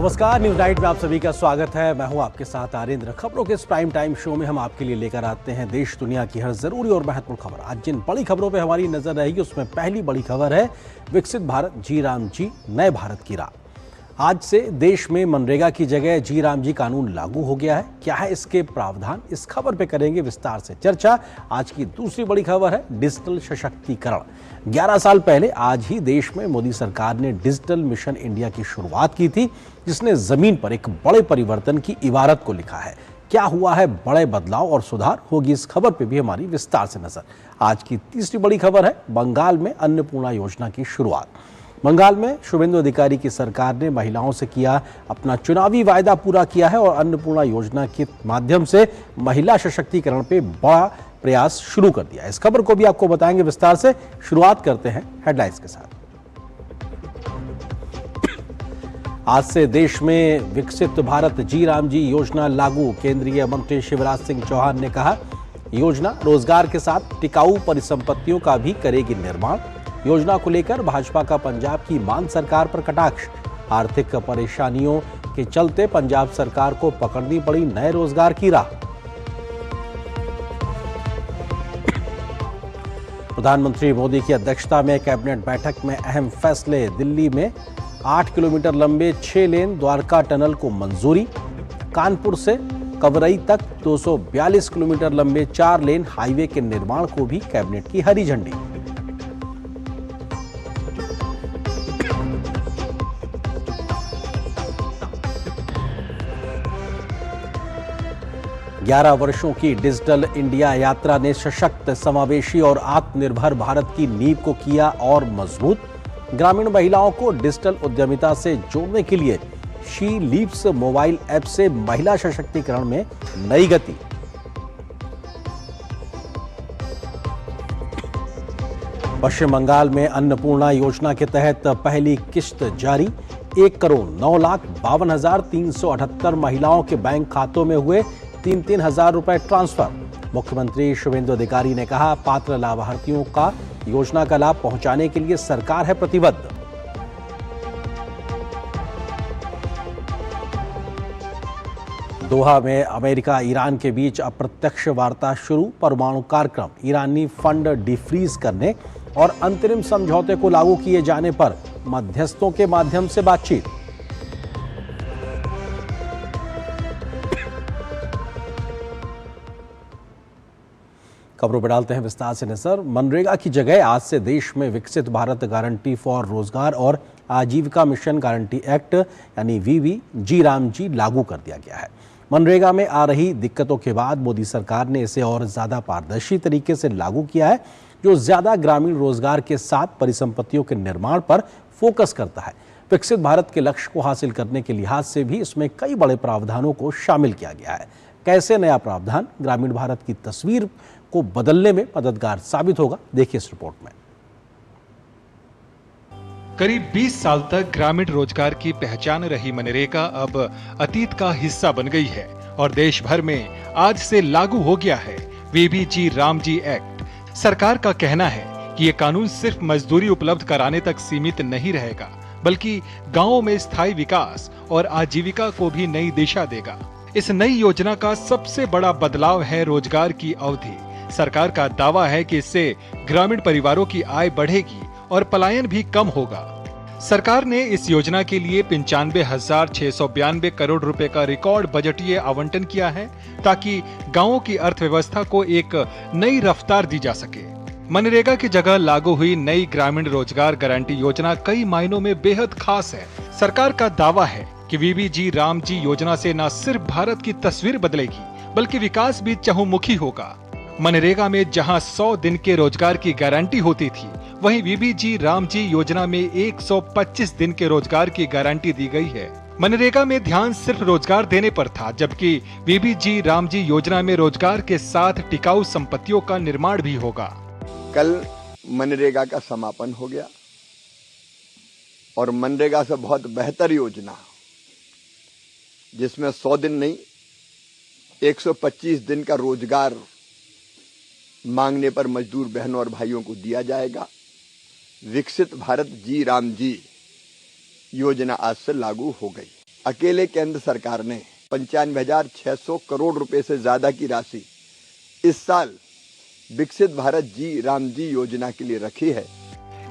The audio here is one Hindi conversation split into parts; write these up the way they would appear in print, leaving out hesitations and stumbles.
नमस्कार, न्यूज नाइट में आप सभी का स्वागत है। मैं हूं आपके साथ आरिंद्र। खबरों के इस प्राइम टाइम शो में हम आपके लिए लेकर आते हैं देश दुनिया की हर जरूरी और महत्वपूर्ण खबर। आज जिन बड़ी खबरों पे हमारी नजर रहेगी उसमें पहली बड़ी खबर है विकसित भारत जी राम जी नए भारत की राह। आज से देश में मनरेगा की जगह जी राम जी कानून लागू हो गया है। क्या है इसके प्रावधान, इस खबर पे करेंगे विस्तार से चर्चा। आज की दूसरी बड़ी खबर है डिजिटल सशक्तिकरण। 11 साल पहले आज ही देश में मोदी सरकार ने डिजिटल मिशन इंडिया की शुरुआत की थी, जिसने जमीन पर एक बड़े परिवर्तन की इबारत को लिखा है। क्या हुआ है बड़े बदलाव और सुधार, होगी इस खबर पे भी हमारी विस्तार से नजर। आज की तीसरी बड़ी खबर है बंगाल में अन्नपूर्णा योजना की शुरुआत। बंगाल में शुभेंदु अधिकारी की सरकार ने महिलाओं से किया अपना चुनावी वायदा पूरा किया है और अन्नपूर्णा योजना के माध्यम से महिला सशक्तिकरण पे बड़ा प्रयास शुरू कर दिया। इस खबर को भी आपको बताएंगे विस्तार से। शुरुआत करते हैं हेडलाइंस के साथ। आज से देश में विकसित भारत जी राम जी योजना लागू। केंद्रीय मंत्री शिवराज सिंह चौहान ने कहा, योजना रोजगार के साथ टिकाऊ परिसंपत्तियों का भी करेगी निर्माण। योजना को लेकर भाजपा का पंजाब की मान सरकार पर कटाक्ष। आर्थिक परेशानियों के चलते पंजाब सरकार को पकड़नी पड़ी नए रोजगार की राह। प्रधानमंत्री मोदी की अध्यक्षता में कैबिनेट बैठक में अहम फैसले। दिल्ली में 8 किलोमीटर लंबे 6 लेन द्वारका टनल को मंजूरी। कानपुर से कवरई तक 242 किलोमीटर लंबे 4 लेन हाईवे के निर्माण को भी कैबिनेट की हरी झंडी। 11 वर्षों की डिजिटल इंडिया यात्रा ने सशक्त, समावेशी और आत्मनिर्भर भारत की नींव को किया और मजबूत। ग्रामीण महिलाओं को डिजिटल उद्यमिता से जोड़ने के लिए शी लीव्स मोबाइल ऐप से महिला सशक्तिकरण में नई गति। पश्चिम बंगाल में अन्नपूर्णा योजना के तहत पहली किश्त जारी। 1,09,52,378 महिलाओं के बैंक खातों में हुए 3-3 हजार रुपए ट्रांसफर। मुख्यमंत्री शुभेंदु अधिकारी ने कहा, पात्र लाभार्थियों का योजना का लाभ पहुंचाने के लिए सरकार है प्रतिबद्ध। दोहा में अमेरिका ईरान के बीच अप्रत्यक्ष वार्ता शुरू। परमाणु कार्यक्रम, ईरानी फंड डिफ्रीज करने और अंतरिम समझौते को लागू किए जाने पर मध्यस्थों के माध्यम से बातचीत। खबरों पर डालते हैं विस्तार से नजर। मनरेगा की जगह आज से देश में विकसित भारत गारंटी फॉर रोजगार और आजीविका मिशन गारंटी एक्ट यानी वीवी जी राम जी लागू कर दिया गया है। मनरेगा में आ रही दिक्कतों के बाद मोदी सरकार ने इसे और ज्यादा पारदर्शी तरीके से लागू किया है, जो ज्यादा ग्रामीण रोजगार के साथ परिसंपत्तियों के निर्माण पर फोकस करता है। विकसित भारत के लक्ष्य को हासिल करने के लिहाज से भी इसमें कई बड़े प्रावधानों को शामिल किया गया है। कैसे नया प्रावधान ग्रामीण भारत की तस्वीर को बदलने में मददगार साबित होगा, देखिए इस रिपोर्ट में। करीब 20 साल तक ग्रामीण रोजगार की पहचान रही मनरेगा अब अतीत का हिस्सा बन गई है और देश भर में आज से लागू हो गया है वीबी जी राम जी एक्ट। सरकार का कहना है कि ये कानून सिर्फ मजदूरी उपलब्ध कराने तक सीमित नहीं रहेगा, बल्कि गांवों में स्थायी विकास और आजीविका को भी नई दिशा देगा। इस नई योजना का सबसे बड़ा बदलाव है रोजगार की अवधि। सरकार का दावा है कि इससे ग्रामीण परिवारों की आय बढ़ेगी और पलायन भी कम होगा। सरकार ने इस योजना के लिए 95,692 करोड़ रुपए का रिकॉर्ड बजटीय आवंटन किया है, ताकि गांवों की अर्थव्यवस्था को एक नई रफ्तार दी जा सके। मनरेगा की जगह लागू हुई नई ग्रामीण रोजगार गारंटी योजना कई मायनों में बेहद खास है। सरकार का दावा है कि वीबी जी राम जी योजना से न सिर्फ भारत की तस्वीर बदलेगी, बल्कि विकास भी चहुमुखी होगा। मनरेगा में जहां 100 दिन के रोजगार की गारंटी होती थी, वहीं वीबी जी राम जी योजना में 125 दिन के रोजगार की गारंटी दी गई है। मनरेगा में ध्यान सिर्फ रोजगार देने पर था, जबकि वीबी जी राम जी योजना में रोजगार के साथ टिकाऊ संपत्तियों का निर्माण भी होगा। कल मनरेगा का समापन हो गया और मनरेगा से बहुत बेहतर योजना, जिसमें 100 दिन नहीं 125 दिन का रोजगार मांगने पर मजदूर बहनों और भाइयों को दिया जाएगा। विकसित भारत जी राम जी योजना आज से लागू हो गई। अकेले केंद्र सरकार ने 95,600 करोड़ रुपए से ज्यादा की राशि इस साल विकसित भारत जी राम जी योजना के लिए रखी है।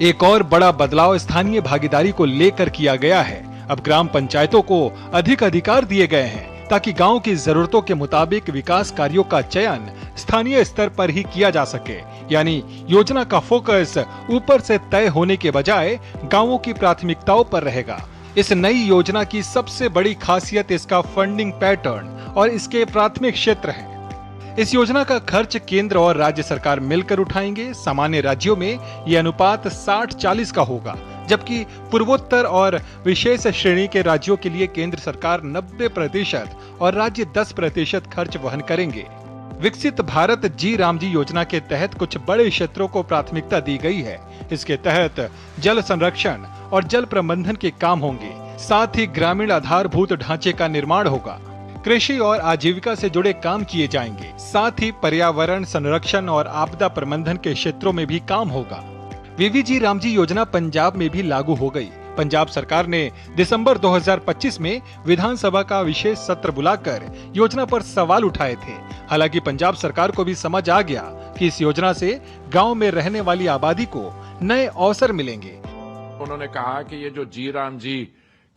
एक और बड़ा बदलाव स्थानीय भागीदारी को लेकर किया गया है। अब ग्राम पंचायतों को अधिक अधिकार दिए गए हैं ताकि गांव की जरूरतों के मुताबिक विकास कार्यों का चयन स्थानीय स्तर पर ही किया जा सके। यानी योजना का फोकस ऊपर से तय होने के बजाय गांवों की प्राथमिकताओं पर रहेगा। इस नई योजना की सबसे बड़ी खासियत इसका फंडिंग पैटर्न और इसके प्राथमिक क्षेत्र है। इस योजना का खर्च केंद्र और राज्य सरकार मिलकर उठाएंगे। सामान्य राज्यों में ये अनुपात 60-40 का होगा, जबकि पूर्वोत्तर और विशेष श्रेणी के राज्यों के लिए केंद्र सरकार 90% और राज्य 10% खर्च वहन करेंगे। विकसित भारत जी राम जी योजना के तहत कुछ बड़े क्षेत्रों को प्राथमिकता दी गई है। इसके तहत जल संरक्षण और जल प्रबंधन के काम होंगे। साथ ही ग्रामीण आधारभूत ढांचे का निर्माण होगा। कृषि और आजीविका से जुड़े काम किए जाएंगे। साथ ही पर्यावरण संरक्षण और आपदा प्रबंधन के क्षेत्रों में भी काम होगा। वीबीजी रामजी योजना पंजाब में भी लागू हो गई। पंजाब सरकार ने दिसंबर 2025 में विधानसभा का विशेष सत्र बुलाकर योजना पर सवाल उठाए थे। हालांकि पंजाब सरकार को भी समझ आ गया कि इस योजना से गांव में रहने वाली आबादी को नए अवसर मिलेंगे। उन्होंने कहा कि ये जो जी राम जी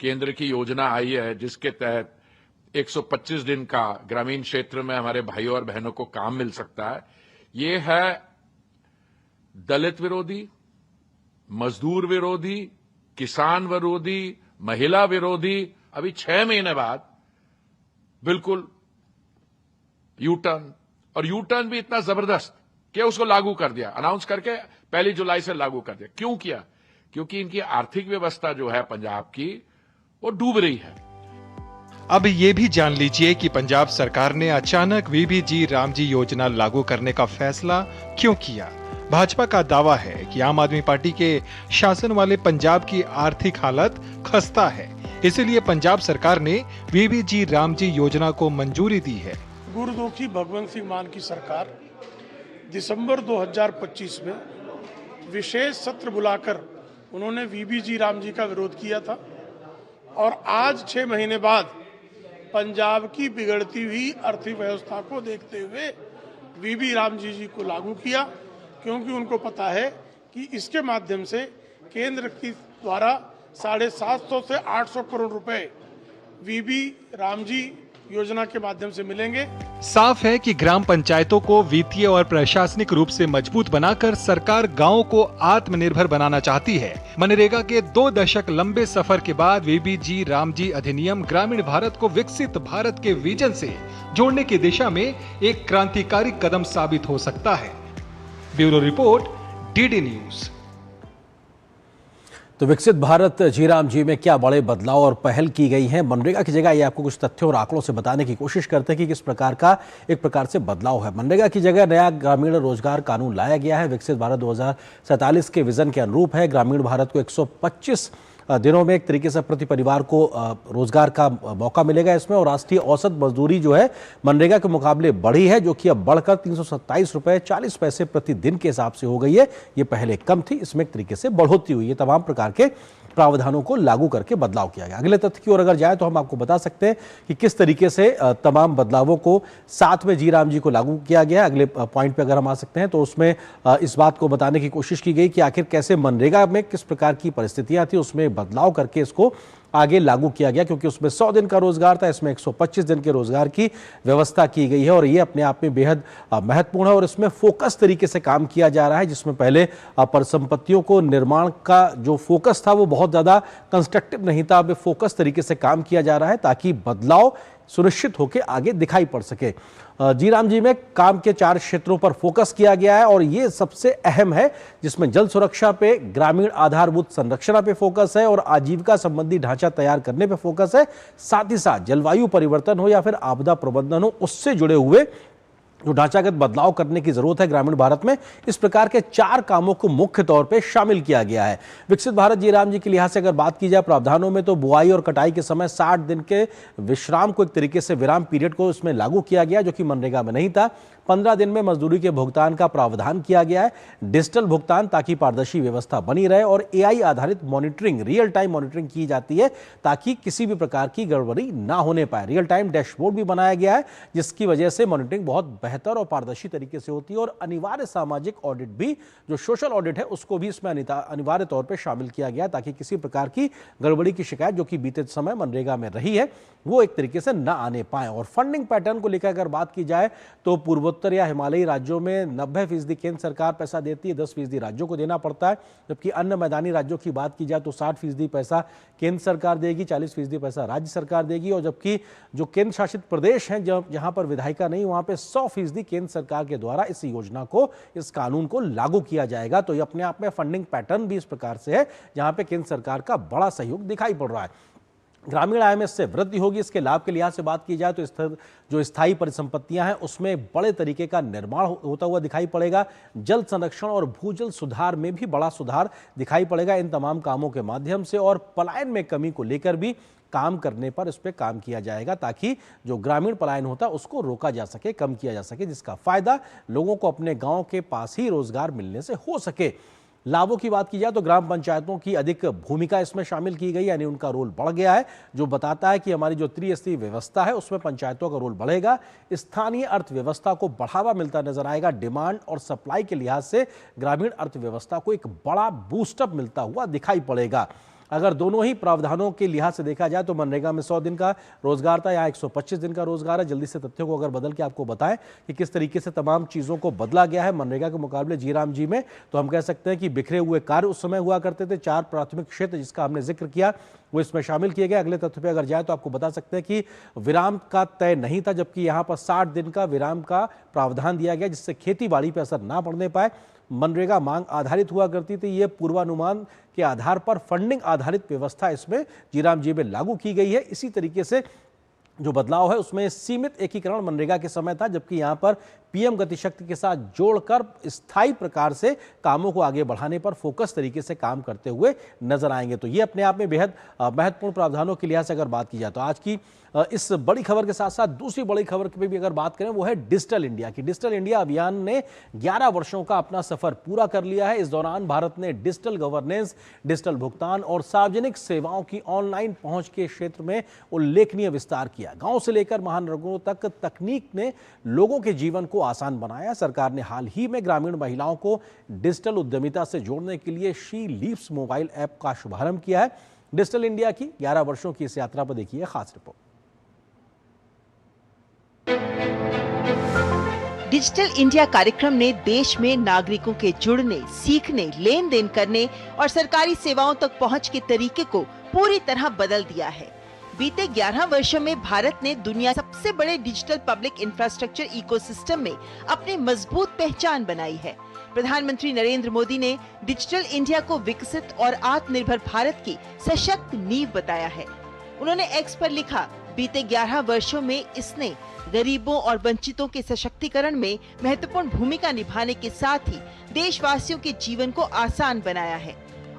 केंद्र की योजना आई है, जिसके तहत 125 दिन का ग्रामीण क्षेत्र में हमारे भाइयों और बहनों को काम मिल सकता है, ये है दलित विरोधी, मजदूर विरोधी, किसान विरोधी, महिला विरोधी। अभी 6 महीने बाद बिल्कुल यू टर्न, और यू टर्न भी इतना जबरदस्त कि उसको लागू कर दिया, अनाउंस करके 1 जुलाई से लागू कर दिया। क्यों किया? क्योंकि इनकी आर्थिक व्यवस्था जो है पंजाब की, वो डूब रही है। अब ये भी जान लीजिए कि पंजाब सरकार ने अचानक वीबीजी रामजी योजना लागू करने का फैसला क्यों किया। भाजपा का दावा है कि आम आदमी पार्टी के शासन वाले पंजाब की आर्थिक हालत खस्ता है, इसलिए पंजाब सरकार ने वीबीजी रामजी योजना को मंजूरी दी है। गुरुदोखी भगवंत सिंह मान की सरकार दिसंबर 2025 में विशेष सत्र बुलाकर उन्होंने वीबीजी रामजी का विरोध किया था, और आज 6 महीने बाद पंजाब की बिगड़ती हुई अर्थव्यवस्था को देखते हुए वीबी रामजी जी को लागू किया, क्योंकि उनको पता है कि इसके माध्यम से केंद्र की द्वारा 750 से 800 करोड़ रुपए वीबी रामजी योजना के माध्यम से मिलेंगे। साफ है कि ग्राम पंचायतों को वित्तीय और प्रशासनिक रूप से मजबूत बनाकर सरकार गांवों को आत्मनिर्भर बनाना चाहती है। मनरेगा के 2 दशक लंबे सफर के बाद वीबीजी रामजी अधिनियम ग्रामीण भारत को विकसित भारत के विजन से जोड़ने की दिशा में एक क्रांतिकारी कदम साबित हो सकता है। Bureau report, DD news. तो विकसित भारत जी राम जी में क्या बड़े बदलाव और पहल की गई हैं मनरेगा की जगह, ये आपको कुछ तथ्यों और आंकड़ों से बताने की कोशिश करते हैं कि किस प्रकार का एक प्रकार से बदलाव है। मनरेगा की जगह नया ग्रामीण रोजगार कानून लाया गया है। विकसित भारत 2047 के विजन के अनुरूप है। ग्रामीण भारत को 125 दिनों में एक तरीके से प्रति परिवार को रोजगार का मौका मिलेगा इसमें, और राष्ट्रीय औसत मजदूरी जो है मनरेगा के मुकाबले बढ़ी है, जो कि अब बढ़कर 327 रुपए 40 पैसे प्रति दिन के हिसाब से हो गई है। ये पहले कम थी, इसमें एक तरीके से बढ़ोतरी हुई है। तमाम प्रकार के प्रावधानों को लागू करके बदलाव किया गया। अगले तथ्य की ओर अगर जाए तो हम आपको बता सकते हैं कि किस तरीके से तमाम बदलावों को साथ में जी राम जी को लागू किया गया। अगले पॉइंट पे अगर हम आ सकते हैं तो उसमें इस बात को बताने की कोशिश की गई कि आखिर कैसे मनरेगा में किस प्रकार की परिस्थितियां थी, उसमें बदलाव करके इसको आगे लागू किया गया, क्योंकि उसमें 100 दिन का रोजगार था, इसमें 125 दिन के रोजगार की व्यवस्था की गई है, और ये अपने आप में बेहद महत्वपूर्ण है। और इसमें फोकस तरीके से काम किया जा रहा है, जिसमें पहले परिसंपत्तियों को निर्माण का जो फोकस था वो बहुत ज्यादा कंस्ट्रक्टिव नहीं था। अब फोकस तरीके से काम किया जा रहा है ताकि बदलाव सुनिश्चित होकर आगे दिखाई पड़ सके। जी राम जी में काम के 4 क्षेत्रों पर फोकस किया गया है, और ये सबसे अहम है, जिसमें जल सुरक्षा पे, ग्रामीण आधारभूत संरचना पे फोकस है, और आजीविका संबंधी ढांचा तैयार करने पे फोकस है। साथ ही साथ जलवायु परिवर्तन हो या फिर आपदा प्रबंधन हो, उससे जुड़े हुए जो ढांचागत बदलाव करने की जरूरत है ग्रामीण भारत में, इस प्रकार के 4 कामों को मुख्य तौर पे शामिल किया गया है। विकसित भारत जी राम जी के लिहाज से अगर बात की जाए प्रावधानों में, तो बुआई और कटाई के समय 60 दिन के विश्राम को एक तरीके से विराम पीरियड को इसमें लागू किया गया, जो कि मनरेगा में नहीं था। 15 दिन में मजदूरी के भुगतान का प्रावधान किया गया है। डिजिटल भुगतान ताकि पारदर्शी व्यवस्था बनी रहे और एआई आधारित मॉनिटरिंग, रियल टाइम मॉनिटरिंग की जाती है ताकि किसी भी प्रकार की गड़बड़ी ना होने पाए। रियल टाइम डैशबोर्ड भी बनाया गया है जिसकी वजह से मॉनिटरिंग बहुत बेहतर और पारदर्शी तरीके से होती है। और अनिवार्य सामाजिक ऑडिट भी, जो सोशल ऑडिट है, उसको भी इसमें अनिवार्य तौर पर शामिल किया गया ताकि किसी प्रकार की गड़बड़ी की शिकायत जो कि बीते समय मनरेगा में रही है वो एक तरीके से ना आने पाए। और फंडिंग पैटर्न को लेकर अगर बात की जाए तो पूर्वोत्तर या हिमालयी राज्यों में 90% केंद्र सरकार पैसा देती है, 10% राज्यों को देना पड़ता है। जबकि अन्य मैदानी राज्यों की बात की जाए तो 60% पैसा केंद्र सरकार देगी, 40% पैसा राज्य सरकार देगी। और जबकि जो केंद्र शासित प्रदेश हैं, जहां पर विधायिका नहीं, वहां पर 100% केंद्र सरकार के द्वारा इस योजना को, इस कानून को लागू किया जाएगा। तो ये अपने आप में फंडिंग पैटर्न भी इस प्रकार से है जहां पर केंद्र सरकार का बड़ा सहयोग दिखाई पड़ रहा है। ग्रामीण आय में इससे वृद्धि होगी। इसके लाभ के लिहाज से बात की जाए तो जो स्थायी परिसंपत्तियां हैं उसमें बड़े तरीके का निर्माण होता हुआ दिखाई पड़ेगा। जल संरक्षण और भूजल सुधार में भी बड़ा सुधार दिखाई पड़ेगा इन तमाम कामों के माध्यम से। और पलायन में कमी को लेकर भी काम करने पर इस पर काम किया जाएगा ताकि जो ग्रामीण पलायन होता है उसको रोका जा सके, कम किया जा सके, जिसका फायदा लोगों को अपने गांव के पास ही रोजगार मिलने से हो सके। लाभों की बात की जाए तो ग्राम पंचायतों की अधिक भूमिका इसमें शामिल की गई, यानी उनका रोल बढ़ गया है, जो बताता है कि हमारी जो त्रिस्तरीय व्यवस्था है उसमें पंचायतों का रोल बढ़ेगा। स्थानीय अर्थव्यवस्था को बढ़ावा मिलता नजर आएगा। डिमांड और सप्लाई के लिहाज से ग्रामीण अर्थव्यवस्था को एक बड़ा बूस्टअप मिलता हुआ दिखाई पड़ेगा। अगर दोनों ही प्रावधानों के लिहाज से देखा जाए तो मनरेगा में 100 दिन का रोजगार था, यहाँ 125 दिन का रोजगार है। जल्दी से तथ्यों को अगर बदल के आपको बताएं कि किस तरीके से तमाम चीज़ों को बदला गया है मनरेगा के मुकाबले जी राम जी में, तो हम कह सकते हैं कि बिखरे हुए कार्य उस समय हुआ करते थे। 4 प्राथमिक क्षेत्र जिसका हमने जिक्र किया वो इसमें शामिल किए गए। अगले तथ्य पे अगर जाए तो आपको बता सकते हैं कि विराम का तय नहीं था, जबकि यहाँ पर 60 दिन का विराम का प्रावधान दिया गया जिससे खेती बाड़ी पर असर ना पड़ने पाए। मनरेगा मांग आधारित हुआ करती थी, ये पूर्वानुमान के आधार पर फंडिंग आधारित व्यवस्था इसमें जीराम जी में लागू की गई है। इसी तरीके से जो बदलाव है उसमें सीमित एकीकरण मनरेगा के समय था, जबकि यहां पर पीएम गतिशक्ति के साथ जोड़कर स्थायी प्रकार से कामों को आगे बढ़ाने पर फोकस तरीके से काम करते हुए नजर आएंगे। तो ये अपने आप में बेहद महत्वपूर्ण प्रावधानों के लिहाज से अगर बात की जाए तो आज की इस बड़ी खबर के साथ साथ दूसरी बड़ी खबर की भी अगर बात करें वो है डिजिटल इंडिया की। डिजिटल इंडिया अभियान ने 11 वर्षों का अपना सफर पूरा कर लिया है। इस दौरान भारत ने डिजिटल गवर्नेंस, डिजिटल भुगतान और सार्वजनिक सेवाओं की ऑनलाइन पहुंच के क्षेत्र में उल्लेखनीय विस्तार किया। गांव से लेकर महानगरों तक तकनीक ने लोगों के जीवन को आसान बनाया। सरकार ने हाल ही में ग्रामीण महिलाओं को डिजिटल उद्यमिता से जोड़ने के लिए शी लीप्स मोबाइल ऐप का शुभारंभ किया है। डिजिटल इंडिया की 11 वर्षों की इस यात्रा पर देखिए खास रिपोर्ट। डिजिटल इंडिया कार्यक्रम ने देश में नागरिकों के जुड़ने, सीखने, लेन देन करने और सरकारी सेवाओं तक पहुंच के तरीके को पूरी तरह बदल दिया है। बीते 11 वर्षों में भारत ने दुनिया सबसे बड़े डिजिटल पब्लिक इंफ्रास्ट्रक्चर इकोसिस्टम में अपनी मजबूत पहचान बनाई है। प्रधानमंत्री नरेंद्र मोदी ने डिजिटल इंडिया को विकसित और आत्मनिर्भर भारत की सशक्त नींव बताया है। उन्होंने एक्स पर लिखा, बीते 11 वर्षों में इसने गरीबों और वंचितों के सशक्तिकरण में महत्वपूर्ण भूमिका निभाने के साथ ही देशवासियों के जीवन को आसान बनाया है।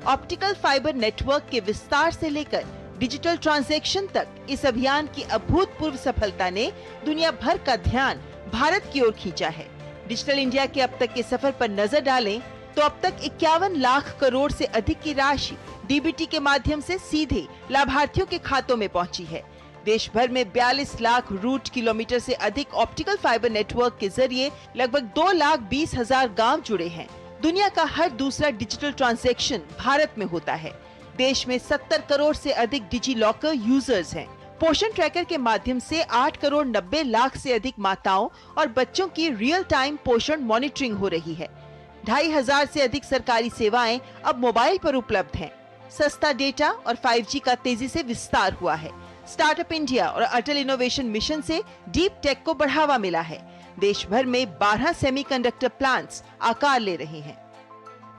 ऑप्टिकल फाइबर नेटवर्क के विस्तार से लेकर डिजिटल ट्रांजैक्शन तक इस अभियान की अभूतपूर्व सफलता ने दुनिया भर का ध्यान भारत की ओर खींचा है। डिजिटल इंडिया के अब तक के सफर पर नजर डालें तो अब तक 51 लाख करोड़ से अधिक की राशि डीबीटी के माध्यम से सीधे लाभार्थियों के खातों में पहुंची है। देश भर में 42 लाख रूट किलोमीटर से अधिक ऑप्टिकल फाइबर नेटवर्क के जरिए लगभग 2,20,000 गांव जुड़े हैं। दुनिया का हर दूसरा डिजिटल ट्रांजैक्शन भारत में होता है। देश में 70 करोड़ से अधिक डिजी लॉकर यूजर्स हैं। पोषण ट्रैकर के माध्यम से 8 करोड़ 90 लाख से अधिक माताओं और बच्चों की रियल टाइम पोषण मॉनिटरिंग हो रही है। 2,500 से अधिक सरकारी सेवाएं अब मोबाइल पर उपलब्ध हैं। सस्ता डेटा और 5G का तेजी से विस्तार हुआ है। स्टार्टअप इंडिया और अटल इनोवेशन मिशन से डीप टेक को बढ़ावा मिला है। देश भर में 12 सेमीकंडक्टर प्लांट्स आकार ले रहे हैं।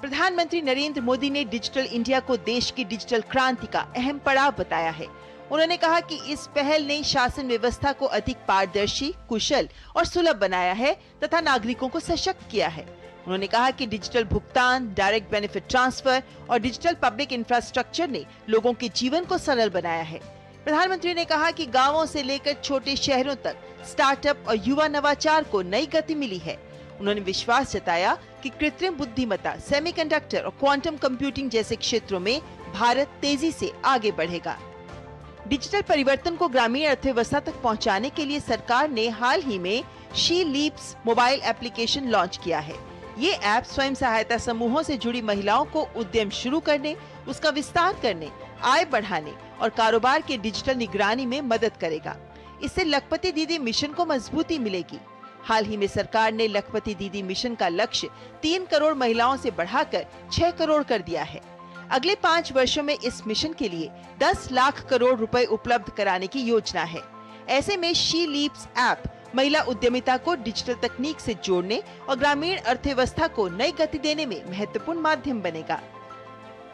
प्रधानमंत्री नरेंद्र मोदी ने डिजिटल इंडिया को देश की डिजिटल क्रांति का अहम पड़ाव बताया है। उन्होंने कहा कि इस पहल ने शासन व्यवस्था को अधिक पारदर्शी, कुशल और सुलभ बनाया है तथा नागरिकों को सशक्त किया है। उन्होंने कहा कि डिजिटल भुगतान, डायरेक्ट बेनिफिट ट्रांसफर और डिजिटल पब्लिक इंफ्रास्ट्रक्चर ने लोगों के जीवन को सरल बनाया है। प्रधानमंत्री ने कहा कि गांवों से लेकर छोटे शहरों तक स्टार्टअप और युवा नवाचार को नई गति मिली है। उन्होंने विश्वास जताया कि कृत्रिम बुद्धिमत्ता, सेमीकंडक्टर और क्वांटम कंप्यूटिंग जैसे क्षेत्रों में भारत तेजी से आगे बढ़ेगा। डिजिटल परिवर्तन को ग्रामीण अर्थव्यवस्था तक पहुंचाने के लिए सरकार ने हाल ही में she leaps mobile application launch किया है। ये ऐप स्वयं सहायता समूहों से जुड़ी महिलाओं को उद्यम शुरू करने, उसका विस्तार करने, आय बढ़ाने और कारोबार के डिजिटल निगरानी में मदद करेगा। इससे लखपति दीदी मिशन को मजबूती मिलेगी। हाल ही में सरकार ने लखपति दीदी मिशन का लक्ष्य 3 करोड़ महिलाओं से बढ़ाकर 6 करोड़ कर दिया है। अगले 5 वर्षों में इस मिशन के लिए 10 लाख करोड़ रुपए उपलब्ध कराने की योजना है। ऐसे में शी लीप्स ऐप महिला उद्यमिता को डिजिटल तकनीक से जोड़ने और ग्रामीण अर्थव्यवस्था को नई गति देने में महत्वपूर्ण माध्यम बनेगा।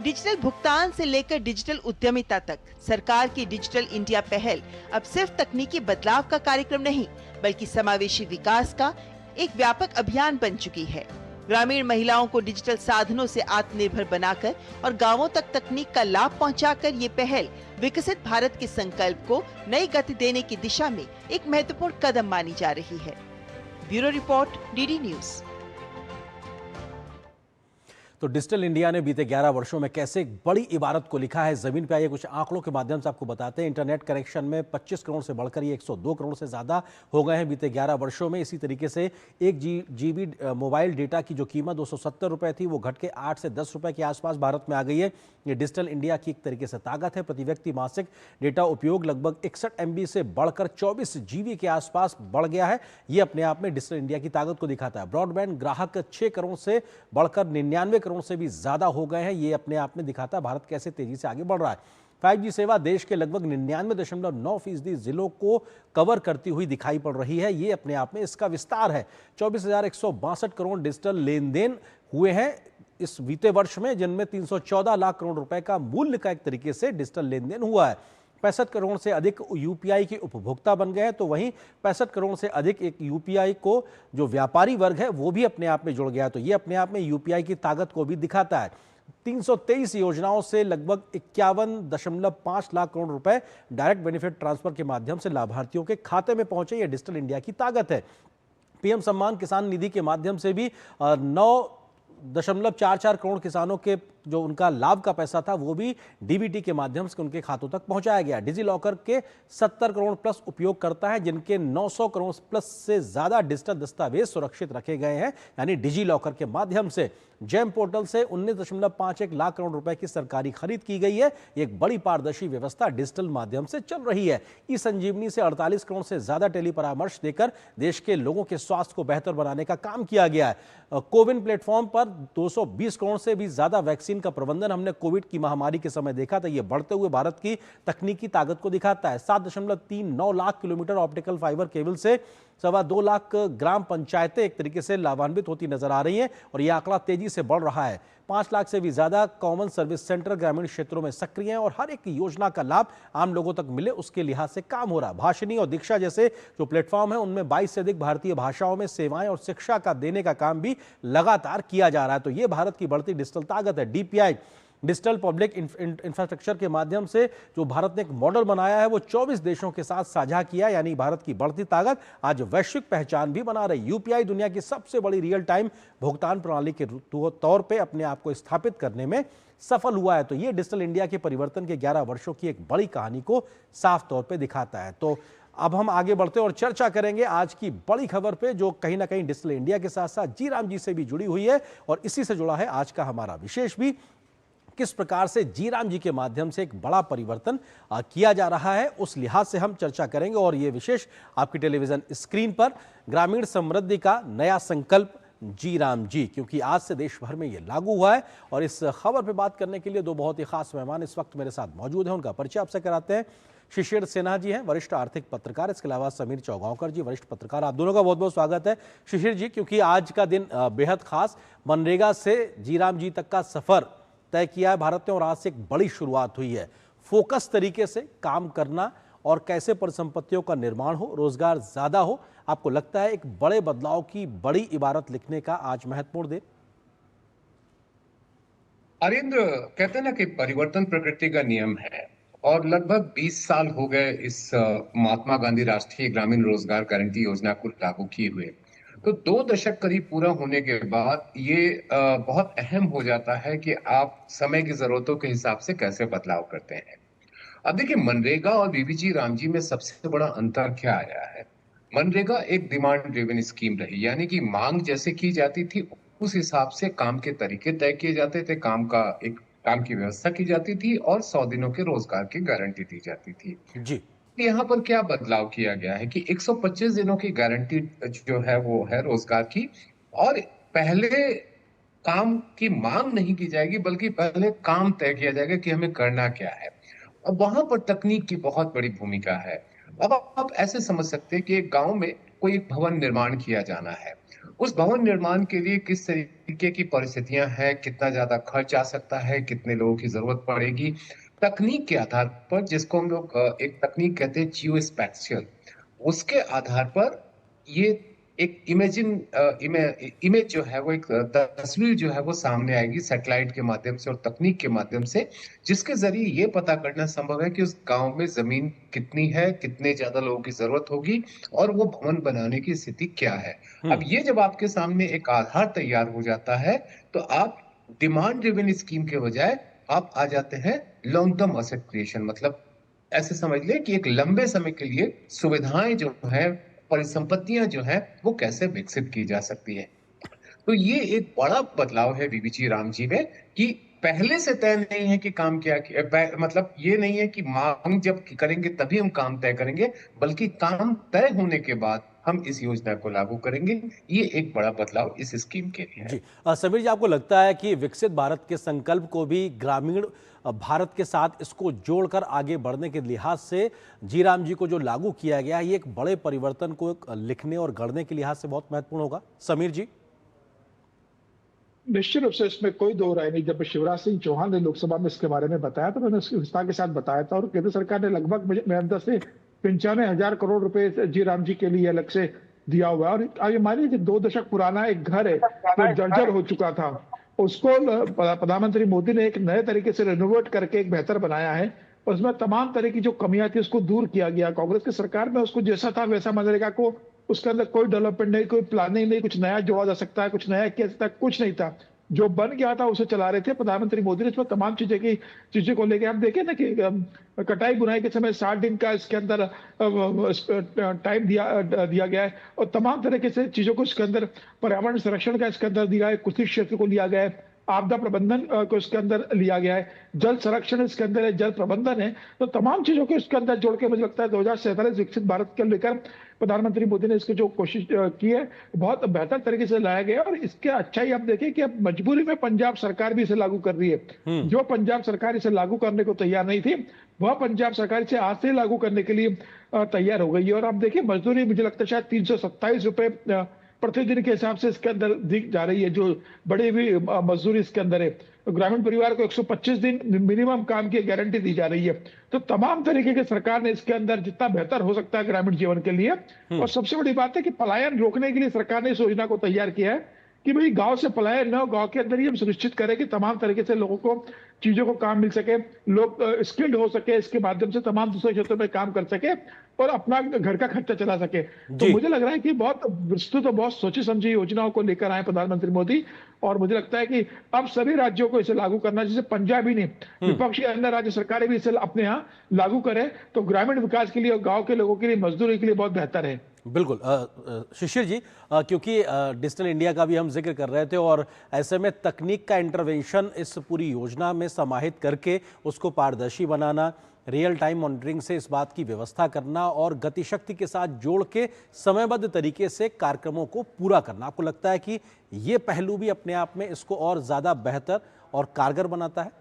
डिजिटल भुगतान से लेकर डिजिटल उद्यमिता तक सरकार की डिजिटल इंडिया पहल अब सिर्फ तकनीकी बदलाव का कार्यक्रम नहीं, बल्कि समावेशी विकास का एक व्यापक अभियान बन चुकी है। ग्रामीण महिलाओं को डिजिटल साधनों से आत्मनिर्भर बनाकर और गांवों तक तकनीक का लाभ पहुंचाकर ये पहल विकसित भारत के संकल्प को नई गति देने की दिशा में एक महत्वपूर्ण कदम मानी जा रही है। Bureau report, DD news. तो डिजिटल इंडिया ने बीते 11 वर्षों में कैसे एक बड़ी इबारत को लिखा है, जमीन पे आइए कुछ आंकड़ों के माध्यम से आपको बताते हैं। इंटरनेट कनेक्शन में 25 करोड़ से बढ़कर ये 102 करोड़ से ज़्यादा हो गए हैं बीते 11 वर्षों में। इसी तरीके से 1 GB मोबाइल डेटा की जो कीमत 270 रुपये थी वो घट के 8 से 10 रुपये के आसपास भारत में आ गई है। ये डिजिटल इंडिया की एक तरीके से ताकत है। प्रति व्यक्ति मासिक डेटा उपयोग लगभग 61 MB से बढ़कर 24 GB के आसपास बढ़ गया है। ये अपने आप में डिजिटल इंडिया की ताकत को दिखाता है। ब्रॉडबैंड ग्राहक 6 करोड़ से बढ़कर 99 करोड़ से भी ज्यादा हो गए हैं। ये अपने आप में दिखाता है भारत कैसे तेजी से आगे बढ़ रहा है। 5G सेवा देश के लगभग 99.9% जिलों को कवर करती हुई दिखाई पड़ रही है। ये अपने आप में इसका विस्तार है। 24,162 करोड़ डिजिटल लेन देन हुए हैं इस बीते वर्ष में, जिनमें 314 लाख करोड़ रुपए का मूल्य का एक तरीके से डिजिटल लेन देन हुआ है। 65 करोड़ से अधिक UPI के उपभोक्ता बन गए हैं, तो वहीं 65 करोड़ से अधिक एक UPI को जो व्यापारी वर्ग है वो भी अपने आप में जुड़ गया है। तो ये अपने आप में UPI की ताकत को भी दिखाता है। 323 योजनाओं से लगभग 51.5 लाख करोड़ रुपए डायरेक्ट बेनिफिट ट्रांसफर के माध्यम से लाभार्थियों के खाते में पहुंचे। ये डिजिटल इंडिया की ताकत है। PM सम्मान किसान निधि के माध्यम से भी 9.44 करोड़ किसानों के जो उनका लाभ का पैसा था वो भी DBT के माध्यम से उनके खातों तक पहुंचाया गया। डिजी लॉकर के 70 करोड़ प्लस उपयोगकर्ता हैं, जिनके 900 करोड़ प्लस से ज्यादा डिजिटल दस्तावेज सुरक्षित रखे गए हैं, यानी डिजी लॉकर के माध्यम से। जेम पोर्टल से 19.51 लाख करोड़ रुपए की सरकारी खरीद की गई है। एक बड़ी पारदर्शी व्यवस्था डिजिटल माध्यम से चल रही है। ई संजीवनी से 48 करोड़ से ज्यादा टेली परामर्श देकर देश के लोगों के स्वास्थ्य को बेहतर बनाने का काम किया गया है। कोविन प्लेटफॉर्म पर 220 करोड़ से भी ज्यादा वैक्सीन का प्रबंधन हमने कोविड की महामारी के समय देखा था। यह बढ़ते हुए भारत की तकनीकी ताकत को दिखाता है। 7.39 lakh kilometre optical fibre cable से 2.25 लाख ग्राम पंचायतें एक तरीके से लाभान्वित होती नजर आ रही हैं और यह आंकड़ा तेजी से बढ़ रहा है। 5 लाख से भी ज्यादा कॉमन सर्विस सेंटर ग्रामीण क्षेत्रों में सक्रिय हैं और हर एक योजना का लाभ आम लोगों तक मिले उसके लिहाज से काम हो रहा है। भाषिनी और दीक्षा जैसे जो प्लेटफॉर्म है उनमें 22 से अधिक भारतीय भाषाओं में सेवाएं और शिक्षा का देने का काम भी लगातार किया जा रहा है। तो ये भारत की बढ़ती डिजिटल ताकत है। DPI डिजिटल पब्लिक इंफ्रास्ट्रक्चर के माध्यम से जो भारत ने एक मॉडल बनाया है वो 24 देशों के साथ साझा किया, यानी भारत की बढ़ती ताकत आज वैश्विक पहचान भी बना रही। UPI दुनिया की सबसे बड़ी रियल टाइम भुगतान प्रणाली के तौर पे अपने आप को स्थापित करने में सफल हुआ है। तो ये डिजिटल इंडिया के परिवर्तन के 11 वर्षों की एक बड़ी कहानी को साफ तौर पे दिखाता है। तो अब हम आगे बढ़ते और चर्चा करेंगे आज की बड़ी खबर पे, जो कहीं ना कहीं डिजिटल इंडिया के साथ साथ जी राम जी से भी जुड़ी हुई है और इसी से जुड़ा है आज का हमारा विशेष भी। किस प्रकार से जी राम जी के माध्यम से एक बड़ा परिवर्तन किया जा रहा है उस लिहाज से हम चर्चा करेंगे। और ये विशेष आपकी टेलीविजन स्क्रीन पर ग्रामीण समृद्धि का नया संकल्प जी राम जी, क्योंकि आज से देश भर में ये लागू हुआ है। और इस खबर पे बात करने के लिए दो बहुत ही खास मेहमान इस वक्त मेरे साथ मौजूद हैं। उनका परिचय आपसे कराते हैं। शिशिर सिन्हा जी हैं, वरिष्ठ आर्थिक पत्रकार। इसके अलावा समीर चौगांवकर जी, वरिष्ठ पत्रकार। आप दोनों का बहुत बहुत स्वागत है। शिशिर जी, क्योंकि आज का दिन बेहद खास, मनरेगा से जी राम जी तक का सफर तय किया है भारत ने और आज से एक बड़ी शुरुआत हुई है। फोकस तरीके से काम करना और कैसे परिसंपत्तियों का निर्माण हो, रोजगार ज्यादा हो, आपको लगता है एक बड़े बदलाव की बड़ी इबारत लिखने का आज महत्वपूर्ण दिन? अरिंद्र, कहते हैं ना कि परिवर्तन प्रकृति का नियम है। और लगभग 20 साल हो गए इस महात्मा गांधी राष्ट्रीय ग्रामीण रोजगार गारंटी योजना को लागू किए हुए। तो 2 दशक करीब पूरा होने के बाद ये बहुत अहम हो जाता है कि आप समय की जरूरतों के हिसाब से कैसे बदलाव करते हैं। अब देखिए, मनरेगा और बीबीजी रामजी में सबसे बड़ा अंतर क्या आया है। मनरेगा एक डिमांड ड्रिवन स्कीम रही, यानी कि मांग जैसे की जाती थी उस हिसाब से काम के तरीके तय किए जाते थे, काम की व्यवस्था की जाती थी और 100 दिनों के रोजगार की गारंटी दी जाती थी। जी। यहाँ पर क्या बदलाव किया गया है कि 125 दिनों की गारंटी जो है वो है रोजगार की। और पहले काम की मांग नहीं की जाएगी, बल्कि पहले काम तय किया जाएगा कि हमें करना क्या है। अब वहां पर तकनीक की बहुत बड़ी भूमिका है। अब आप ऐसे समझ सकते हैं कि एक गांव में कोई एक भवन निर्माण किया जाना है। उस भवन निर्माण के लिए किस तरीके की परिस्थितियां हैं, कितना ज्यादा खर्च आ सकता है, कितने लोगों की जरूरत पड़ेगी, तकनीक के आधार पर, जिसको हम लोग एक तकनीक कहते हैं जियो स्पैटियल, उसके आधार पर ये एक इमेज जो है वो एक तस्वीर जो है वो सामने आएगी सैटेलाइट के माध्यम से और तकनीक के माध्यम से, जिसके जरिए ये पता करना संभव है कि उस गांव में जमीन कितनी है, कितने ज्यादा लोगों की जरूरत होगी और वो भवन बनाने की स्थिति क्या है। अब ये जब आपके सामने एक आधार तैयार हो जाता है, तो आप डिमांड ड्रिवन स्कीम के बजाय आप आ जाते हैं लॉन्ग टर्म एसेट क्रिएशन। मतलब ऐसे समझ ले कि एक लंबे समय के लिए सुविधाएं जो है, परिसंपत्तियां जो है, वो कैसे विकसित की जा सकती है। तो ये एक बड़ा बदलाव है बीबीजी रामजी में कि पहले से तय नहीं है कि काम मतलब ये नहीं है कि मांग जब करेंगे तभी हम काम तय करेंगे, बल्कि काम तय होने के बाद हम इस योजना को लागू करेंगे। ये एक बड़ा बदलाव इस स्कीम के लिए है। जी। समीर जी, आपको लगता है कि विकसित भारत के संकल्प को भी ग्रामीण भारत के साथ इसको जोड़कर आगे बढ़ने के लिहाज से जी राम जी को जो लागू किया गया, ये एक बड़े परिवर्तन को लिखने और गढ़ने के लिहाज से बहुत महत्वपूर्ण होगा? समीर जी। निश्चित रूप से इसमें कोई दो राय नहीं। जब शिवराज सिंह चौहान ने लोकसभा में इसके बारे में बताया तो मैंने उसकी विस्तार के साथ बताया था, और केंद्र सरकार ने लगभग मेरे अंदर से 95,000 करोड़ रुपए जी राम जी के लिए अलग से दिया हुआ है। और आगे मानिए कि 2 दशक पुराना एक घर है जो जर्जर हो चुका था, उसको प्रधानमंत्री मोदी ने एक नए तरीके से रेनोवेट करके एक बेहतर बनाया है। और उसमें तमाम तरह की जो कमियां थी उसको दूर किया गया। कांग्रेस की सरकार में उसको जैसा था वैसा मनरेगा को, उसके अंदर कोई डेवलपमेंट नहीं, कोई प्लानिंग नहीं, कुछ नया जोड़ा जा सकता है, कुछ नया किया सकता है, कुछ नहीं था। जो बन गया था उसे चला रहे थे। प्रधानमंत्री मोदी ने इसमें तमाम चीजों को लेकर, आप देखें ना कि कटाई बुनाई के समय 60 दिन का इसके अंदर टाइम दिया गया है, और तमाम तरीके से चीजों को इसके अंदर, पर्यावरण संरक्षण का इसके अंदर दिया है, कृषि क्षेत्र को लिया गया है, आपदा प्रबंधन को इसके अंदर लिया गया है, जल संरक्षण इसके अंदर है, जल प्रबंधन है। तो तमाम चीजों को इसके अंदर जोड़ के मुझे लगता है 2047 विकसित भारत के लेकर प्रधानमंत्री मोदी ने इसकी जो कोशिश की है बहुत बेहतर तरीके से लाया गया। और इसके अच्छाई आप देखें कि अब मजबूरी में पंजाब सरकार भी इसे लागू कर रही है। जो पंजाब सरकार इसे लागू करने को तैयार नहीं थी, वह पंजाब सरकार इसे आज से लागू करने के लिए तैयार हो गई है। और आप देखिए मजदूरी मुझे लगता है शायद 327 रुपए प्रतिदिन के हिसाब से इसके अंदर दी जा रही है, जो बड़ी भी मजदूरी इसके अंदर है। तो ग्रामीण परिवार को 125 दिन मिनिमम काम की गारंटी दी जा रही है। तो तमाम तरीके के सरकार ने इसके अंदर जितना बेहतर हो सकता है ग्रामीण जीवन के लिए। और सबसे बड़ी बात है कि पलायन रोकने के लिए सरकार ने इस योजना को तैयार किया है कि भाई गांव से पलायन न हो, गांव के अंदर ही हम सुनिश्चित करें कि तमाम तरीके से लोगों को चीजों को काम मिल सके, लोग स्किल्ड हो सके, इसके माध्यम से तमाम दूसरे क्षेत्रों में काम कर सके और अपना घर का खर्चा चला सके। तो मुझे लग रहा है कि बहुत विस्तृत और बहुत सोची समझी योजनाओं को लेकर आए प्रधानमंत्री मोदी। और मुझे लगता है कि अब सभी राज्यों को इसे लागू करना, जैसे पंजाब ही नहीं, विपक्षी अन्य राज्य सरकारें भी इसे अपने यहाँ लागू करें तो ग्रामीण विकास के लिए और गाँव के लोगों के लिए, मजदूरी के लिए बहुत बेहतर है। बिल्कुल। शिशिर जी, क्योंकि डिजिटल इंडिया का भी हम जिक्र कर रहे थे और ऐसे में तकनीक का इंटरवेंशन इस पूरी योजना में समाहित करके उसको पारदर्शी बनाना, रियल टाइम मॉनिटरिंग से इस बात की व्यवस्था करना और गतिशक्ति के साथ जोड़ के समयबद्ध तरीके से कार्यक्रमों को पूरा करना, आपको लगता है कि ये पहलू भी अपने आप में इसको और ज़्यादा बेहतर और कारगर बनाता है?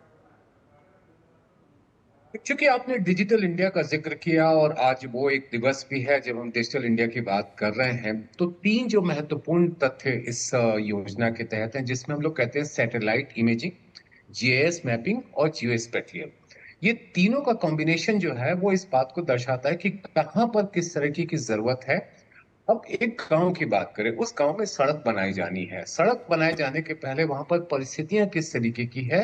क्योंकि आपने डिजिटल इंडिया का जिक्र किया और आज वो एक दिवस भी है जब हम डिजिटल इंडिया की बात कर रहे हैं, तो 3 जो महत्वपूर्ण तथ्य इस योजना के तहत हैं, जिसमें हम लोग कहते हैं सैटेलाइट इमेजिंग, जीआईएस मैपिंग और जियो स्पैटियल। ये तीनों का कॉम्बिनेशन जो है वो इस बात को दर्शाता है कि कहाँ पर किस तरीके की जरूरत है। अब एक गांव की बात करें, उस गांव में सड़क बनाई जानी है। सड़क बनाए जाने के पहले वहां पर परिस्थितियां किस तरीके की है,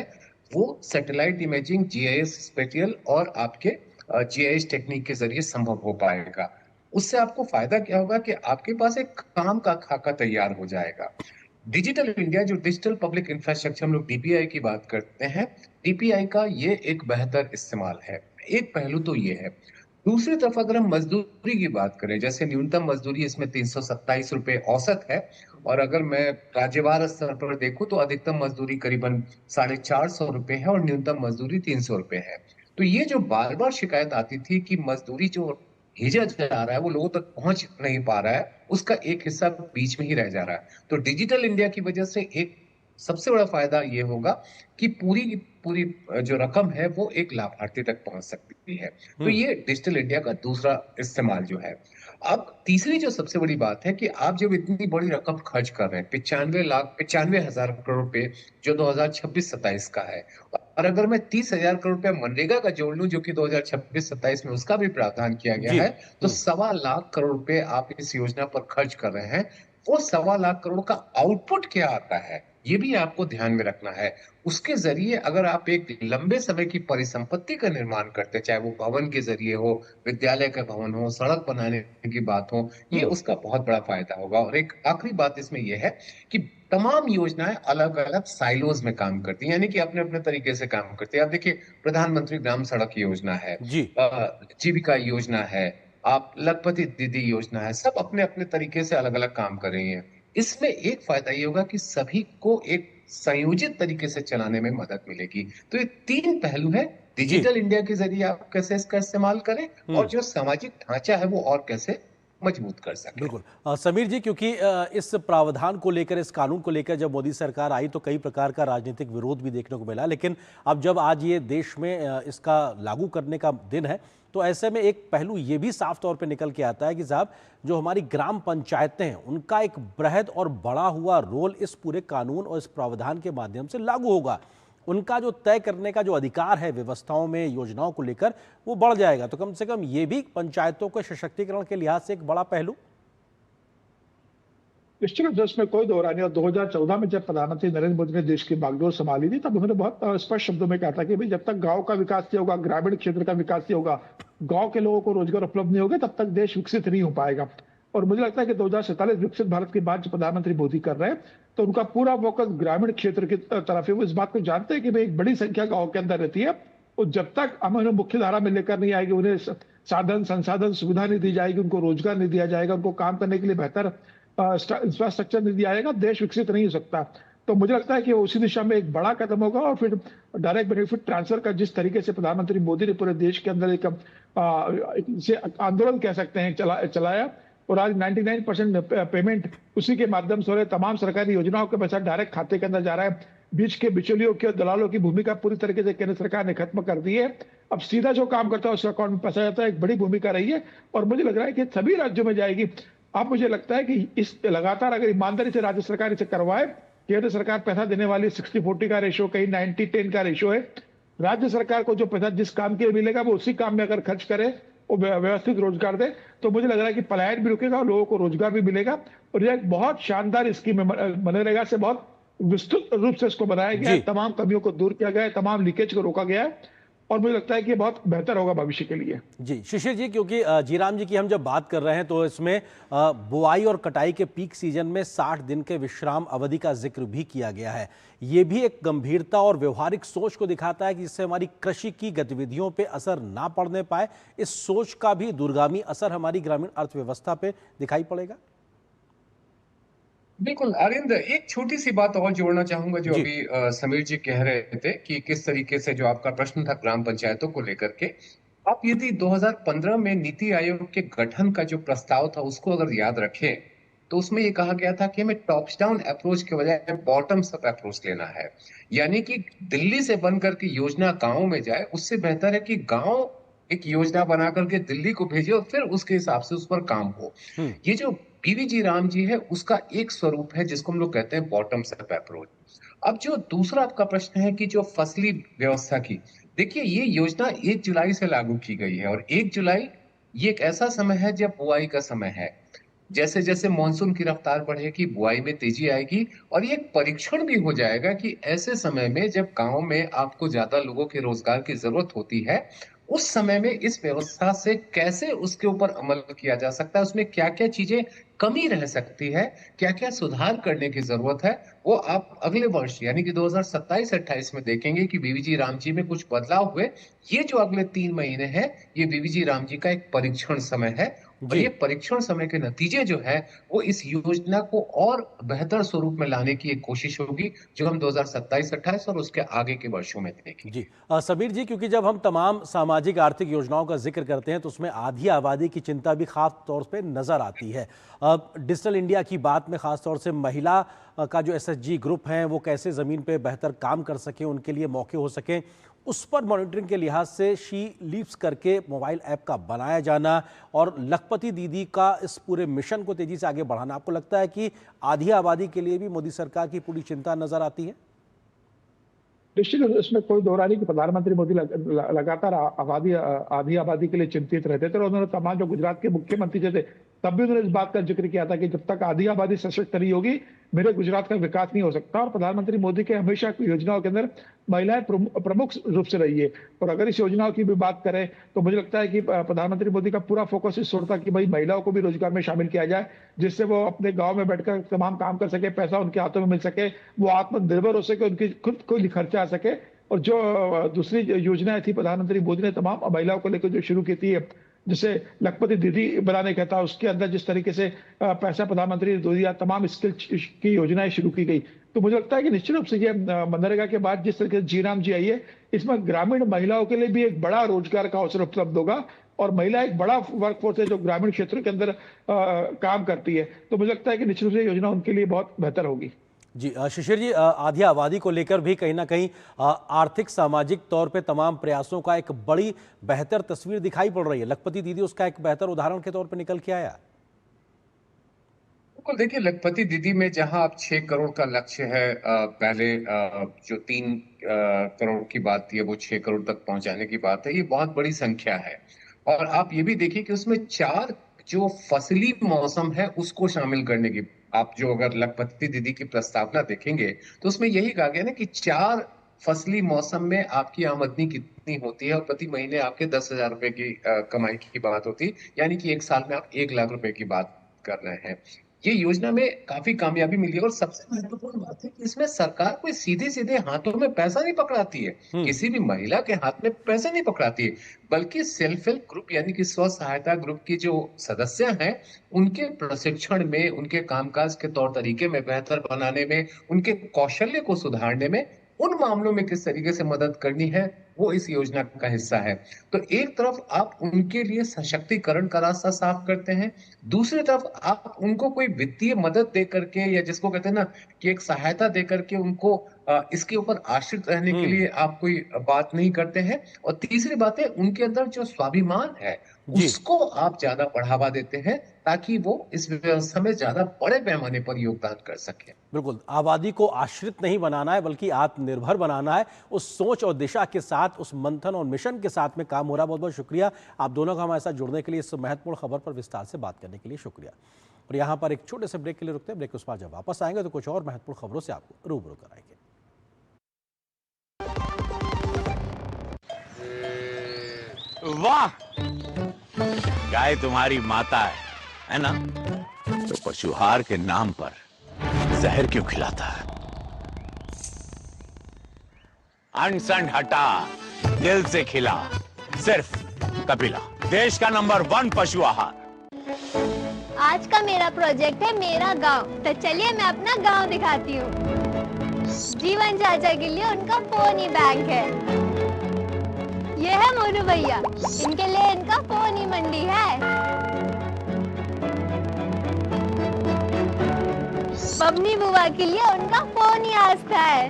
वो सैटेलाइट इमेजिंग, जीआईएस स्पेटियल और आपके जीआईएस टेक्निक के जरिए संभव हो पाएगा। उससे आपको फायदा क्या होगा कि आपके पास एक काम का खाका तैयार हो जाएगा। डिजिटल इंडिया, जो डिजिटल पब्लिक इंफ्रास्ट्रक्चर, हम लोग डीपीआई की बात करते हैं, डीपीआई का ये एक बेहतर इस्तेमाल है। एक पहलू तो ये है। दूसरी तरफ अगर हम मजदूरी की बात करें, जैसे न्यूनतम मजदूरी इसमें 327 रुपए औसत है, और अगर मैं राज्यवार स्तर पर देखूं तो अधिकतम मजदूरी करीबन 450 रुपए है और न्यूनतम मजदूरी 300 रुपए है। तो ये जो बार बार शिकायत आती थी कि मजदूरी जो भेजा जा रहा है वो लोगों तक पहुंच नहीं पा रहा है, उसका एक हिस्सा बीच में ही रह जा रहा है। तो डिजिटल इंडिया की वजह से एक सबसे बड़ा फायदा ये होगा कि पूरी की पूरी जो रकम है वो एक लाभार्थी तक पहुंच सकती है। तो ये डिजिटल इंडिया का दूसरा इस्तेमाल जो है। अब तीसरी जो सबसे बड़ी बात है कि आप जब इतनी बड़ी रकम खर्च कर रहे हैं, 95 हजार करोड़ रुपए, जो 2026-27 का है, और अगर मैं 30,000 करोड़ रुपए मनरेगा का जोड़ लूं, जो कि 2026-27 में उसका भी प्रावधान किया गया जी। है, तो 1.25 लाख करोड़ रुपए आप इस योजना पर खर्च कर रहे हैं। वो 1.25 लाख करोड़ का आउटपुट क्या आता है, ये भी आपको ध्यान में रखना है। उसके जरिए अगर आप एक लंबे समय की परिसंपत्ति का निर्माण करते, चाहे वो भवन के जरिए हो, विद्यालय का भवन हो, सड़क बनाने की बात हो, ये उसका बहुत बड़ा फायदा होगा। और एक आखिरी बात इसमें यह है कि तमाम योजनाएं अलग अलग साइलोज में काम करती हैं, यानी कि अपने अपने तरीके से काम करती है। आप देखिए, प्रधानमंत्री ग्राम सड़क योजना है, जी। जीविका योजना है, आप लखपति दीदी योजना है, सब अपने अपने तरीके से अलग अलग काम कर रही हैं। इसमें एक फायदा ये होगा कि सभी को एक संयोजित तरीके से चलाने में मदद मिलेगी। तो ये तीन पहलू है, डिजिटल इंडिया के जरिए आप कैसे इसका इस्तेमाल करें, और जो सामाजिक ढांचा है वो और कैसे मजबूत कर सके। बिल्कुल समीर जी, क्योंकि इस प्रावधान को लेकर, इस कानून को लेकर जब मोदी सरकार आई तो कई प्रकार का राजनीतिक विरोध भी देखने को मिला, लेकिन अब जब आज ये देश में इसका लागू करने का दिन है, तो ऐसे में एक पहलू ये भी साफ तौर पे निकल के आता है कि साहब, जो हमारी ग्राम पंचायतें हैं उनका एक बृहद और बड़ा हुआ रोल इस पूरे कानून और इस प्रावधान के माध्यम से लागू होगा। उनका जो तय करने का जो अधिकार है व्यवस्थाओं में, योजनाओं को लेकर, वो बढ़ जाएगा। तो कम से कम ये भी पंचायतों के सशक्तिकरण के लिहाज से एक बड़ा पहलू। निश्चित रूप से इसमें कोई दो राय नहीं। और 2014 में जब प्रधानमंत्री नरेंद्र मोदी ने देश की बागडोर संभाली थी, तब उन्होंने बहुत स्पष्ट शब्दों में कहा था कि भाई, जब तक गांव का विकास नहीं होगा, ग्रामीण क्षेत्र का विकास नहीं होगा, गांव के लोगों को रोजगार उपलब्ध नहीं होगा, तब तक देश विकसित नहीं हो पाएगा। और मुझे लगता है कि 2047 विकसित भारत की बात जो प्रधानमंत्री मोदी कर रहे हैं, तो उनका पूरा फोकस ग्रामीण क्षेत्र की तरफ है। वो इस बात को जानते हैं कि भाई एक बड़ी संख्या गांव के अंदर रहती है, और जब तक हम उन्हें मुख्य धारा में लेकर नहीं आएगी, उन्हें साधन संसाधन सुविधा नहीं दी जाएगी, उनको रोजगार नहीं दिया जाएगा, उनको काम करने के लिए बेहतर इंफ्रास्ट्रक्चर नहीं दिया जाएगा, देश विकसित नहीं हो सकता। तो मुझे लगता है कि वो उसी दिशा में एक बड़ा कदम होगा। और फिर डायरेक्ट बेनिफिट ट्रांसफर का जिस तरीके से प्रधानमंत्री मोदी ने पूरे देश के अंदर एक आंदोलन कह सकते हैं चलाया, और आज 99% पेमेंट उसी के माध्यम से हो रहे, तमाम सरकारी योजनाओं के पैसा डायरेक्ट खाते के अंदर जा रहा है। बीच के बिचौलियों की और दलालों की भूमिका पूरी तरीके से केंद्र सरकार ने खत्म कर दी है। अब सीधा जो काम करता है उसके अकाउंट में पैसा जाता है, एक बड़ी भूमिका रही है, और मुझे लग रहा है कि सभी राज्यों में जाएगी। अब मुझे लगता है कि इस लगातार अगर ईमानदारी से राज्य सरकार इसे करवाए, केंद्र सरकार पैसा देने वाली 60-40 का रेशो, कहीं 90-10 का रेशो है, राज्य सरकार को जो पैसा जिस काम के लिए मिलेगा वो उसी काम में अगर खर्च करे, वो व्यवस्थित रोजगार दे, तो मुझे लग रहा है कि पलायन भी रुकेगा और लोगों को रोजगार भी मिलेगा। और यह एक बहुत शानदार स्कीम है। मनरेगा से बहुत विस्तृत रूप से इसको बनाया गया है, तमाम कमियों को दूर किया गया है, तमाम लीकेज को रोका गया है, और मुझे लगता है कि बहुत बेहतर होगा भविष्य के लिए। जी शिशिर जी, क्योंकि जीराम जी की हम जब बात कर रहे हैं तो इसमें बुआई और कटाई के पीक सीजन में 60 दिन के विश्राम अवधि का जिक्र भी किया गया है। ये भी एक गंभीरता और व्यवहारिक सोच को दिखाता है कि इससे हमारी कृषि की गतिविधियों पे असर ना पड़ने पाए। इस सोच का भी दूरगामी असर हमारी ग्रामीण अर्थव्यवस्था पे दिखाई पड़ेगा। बिल्कुल अरिंद, एक छोटी सी बात और जोड़ना चाहूंगा जो अभी समीर जी कह रहे थे कि किस तरीके से, जो आपका प्रश्न था ग्राम पंचायतों को लेकर के, आप यदि 2015 में नीति आयोग के गठन का जो प्रस्ताव था उसको अगर याद रखें, तो उसमें ये कहा गया था कि हमें टॉप्स डाउन अप्रोच के बजाय बॉटम्स अप अप्रोच लेना है। यानी कि दिल्ली से बन करके योजना गाँव में जाए, उससे बेहतर है कि गाँव एक योजना बना करके दिल्ली को भेजे और फिर उसके हिसाब से उस पर काम हो। ये जो बीवीजी राम जी है उसका एक स्वरूप है जिसको हम लोग कहते हैं बॉटम्स अप अप्रोच। अब जो दूसरा आपका प्रश्न है कि जो फसली व्यवस्था की, देखिए, ये योजना 1 जुलाई से लागू की गई है और 1 जुलाई ये एक ऐसा समय है जब बुआई का समय है। जैसे जैसे मानसून की रफ्तार बढ़ेगी, बुआई में तेजी आएगी और ये एक परीक्षण भी हो जाएगा कि ऐसे समय में जब गांव में आपको ज्यादा लोगों के रोजगार की जरूरत होती है, उस समय में इस व्यवस्था से कैसे उसके ऊपर अमल किया जा सकता है, उसमें क्या क्या चीजें कमी रह सकती है, क्या क्या सुधार करने की जरूरत है, वो आप अगले वर्ष यानी कि 2027-28 में देखेंगे कि बीवीजी राम जी में कुछ बदलाव हुए। ये जो अगले 3 महीने हैं, ये बीवीजी राम जी का एक परीक्षण समय है और जी। ये परीक्षण समय के नतीजे जो है वो इस योजना को और बेहतर स्वरूप में लाने की एक कोशिश होगी, जो हम 2027-28 और उसके आगे के वर्षों में देखेंगे। जी समीर जी, क्योंकि जब हम तमाम सामाजिक आर्थिक योजनाओं का जिक्र करते हैं तो उसमें आधी आबादी की चिंता भी खास तौर पे नजर आती है। डिजिटल इंडिया की बात में खास तौर से महिला का जो एसएचजी ग्रुप हैं वो कैसे ज़मीन पे बेहतर काम कर सकें, उनके लिए मौके हो सकें, उस पर मॉनिटरिंग के लिहाज से शी लीव्स करके मोबाइल ऐप का बनाया जाना और लखपति दीदी का इस पूरे मिशन को तेजी से आगे बढ़ाना, आपको लगता है कि आधी आबादी के लिए भी मोदी सरकार की पूरी चिंता नजर आती है? निश्चित इसमें कोई दो राय नहीं कि प्रधानमंत्री मोदी लगातार आधी आबादी के लिए चिंतित रहते थे और उन्होंने तमाम जो गुजरात के मुख्यमंत्री थे तब भी उन्होंने इस बात का जिक्र किया था कि जब तक आधी आबादी सशक्त नहीं होगी मेरे गुजरात का विकास नहीं हो सकता। और प्रधानमंत्री मोदी के हमेशा योजनाओं के अंदर महिलाएं प्रमुख रूप से रही है। और अगर इस योजनाओं की भी बात करें तो मुझे लगता है कि प्रधानमंत्री मोदी का पूरा फोकस इस ओर था कि भाई महिलाओं को भी रोजगार में शामिल किया जाए, जिससे वो अपने गांव में बैठकर तमाम काम कर सके, पैसा उनके हाथों में मिल सके, वो आत्मनिर्भर हो सके, उनकी खुद कोई खर्चा आ सके। और जो दूसरी योजनाएं थी प्रधानमंत्री मोदी ने तमाम महिलाओं को लेकर जो शुरू की थी, जिसे लखपति दीदी बनाने का था, उसके अंदर जिस तरीके से पैसा प्रधानमंत्री ने दे दिया, तमाम स्किल की योजनाएं शुरू की गई, तो मुझे लगता है कि निश्चित रूप से ये मनरेगा के बाद जिस तरीके से जी राम जी आई है, इसमें ग्रामीण महिलाओं के लिए भी एक बड़ा रोजगार का अवसर उपलब्ध होगा और महिला एक बड़ा वर्कफोर्स है जो ग्रामीण क्षेत्रों के अंदर काम करती है। तो मुझे लगता है कि निश्चित रूप से योजना उनके लिए बहुत बेहतर होगी। जी शिशिर जी, आधी आबादी को लेकर भी कहीं ना कहीं आर्थिक सामाजिक तौर पे तमाम प्रयासों का एक बड़ी बेहतर तस्वीर दिखाई पड़ रही है। लखपति दीदी उसका एक बेहतर उदाहरण के तौर पे निकल के आया। बिल्कुल, देखिए लखपति दीदी में जहां अब 6 करोड़ का लक्ष्य है, पहले जो 3 करोड़ की बात थी वो 6 करोड़ तक पहुंचाने की बात है, ये बहुत बड़ी संख्या है। और आप ये भी देखिए कि उसमें 4 जो फसली मौसम है उसको शामिल करने की, आप जो अगर लखपति दीदी की प्रस्तावना देखेंगे तो उसमें यही कहा गया ना कि 4 फसली मौसम में आपकी आमदनी कितनी होती है और प्रति महीने आपके 10,000 रुपए की कमाई की बात होती है, यानी कि 1 साल में आप 1 लाख रुपए की बात कर रहे हैं। ये योजना में काफी कामयाबी मिली है और सबसे महत्वपूर्ण बात है कि इसमें सरकार कोई सीधे सीधे हाथों में पैसा नहीं पकड़ाती है, किसी भी महिला के हाथ में पैसा नहीं पकड़ाती है, बल्कि सेल्फ हेल्प ग्रुप यानी कि स्व सहायता ग्रुप की जो सदस्य हैं उनके प्रशिक्षण में, उनके कामकाज के तौर तरीके में बेहतर बनाने में, उनके कौशल्य को सुधारने में, उन मामलों में किस तरीके से मदद करनी है वो इस योजना का हिस्सा है। तो एक तरफ आप उनके लिए सशक्तिकरण का रास्ता साफ करते हैं, दूसरी तरफ आप उनको कोई वित्तीय मदद दे करके या जिसको कहते हैं ना कि एक सहायता दे करके उनको इसके ऊपर आश्रित रहने के लिए आप कोई बात नहीं करते हैं। और तीसरी बात है, उनके अंदर जो स्वाभिमान है उसको आप ज्यादा बढ़ावा देते हैं ताकि वो इस व्यवस्था में ज्यादा बड़े पैमाने पर योगदान कर सके। बिल्कुल, आबादी को आश्रित नहीं बनाना है बल्कि आत्मनिर्भर बनाना है। उस सोच और दिशा के साथ, उस मंथन और मिशन के साथ में काम हो रहा है। बहुत बहुत शुक्रिया आप दोनों का हमारे साथ जुड़ने के लिए, इस महत्वपूर्ण खबर पर विस्तार से बात करने के लिए शुक्रिया। और यहाँ पर एक छोटे से ब्रेक के लिए रुकते हैं। ब्रेक के बाद जब वापस आएंगे तो कुछ और महत्वपूर्ण खबरों से आपको रूबरू कराएंगे। वाह, गाय तुम्हारी माता है ना? तो पशुहार के नाम पर जहर क्यों खिलाता है? अनसन हटा, दिल से खिला, सिर्फ कपिला, देश का नंबर 1 पशु आहार। आज का मेरा प्रोजेक्ट है मेरा गांव, तो चलिए मैं अपना गांव दिखाती हूँ। जीवन चाचा के लिए उनका फोन ही बैंक है। ये है मोनू भैया, इनके लिए इनका फोन ही मंडी है। बबनी बुआ के लिए उनका फोन ही आस्था है।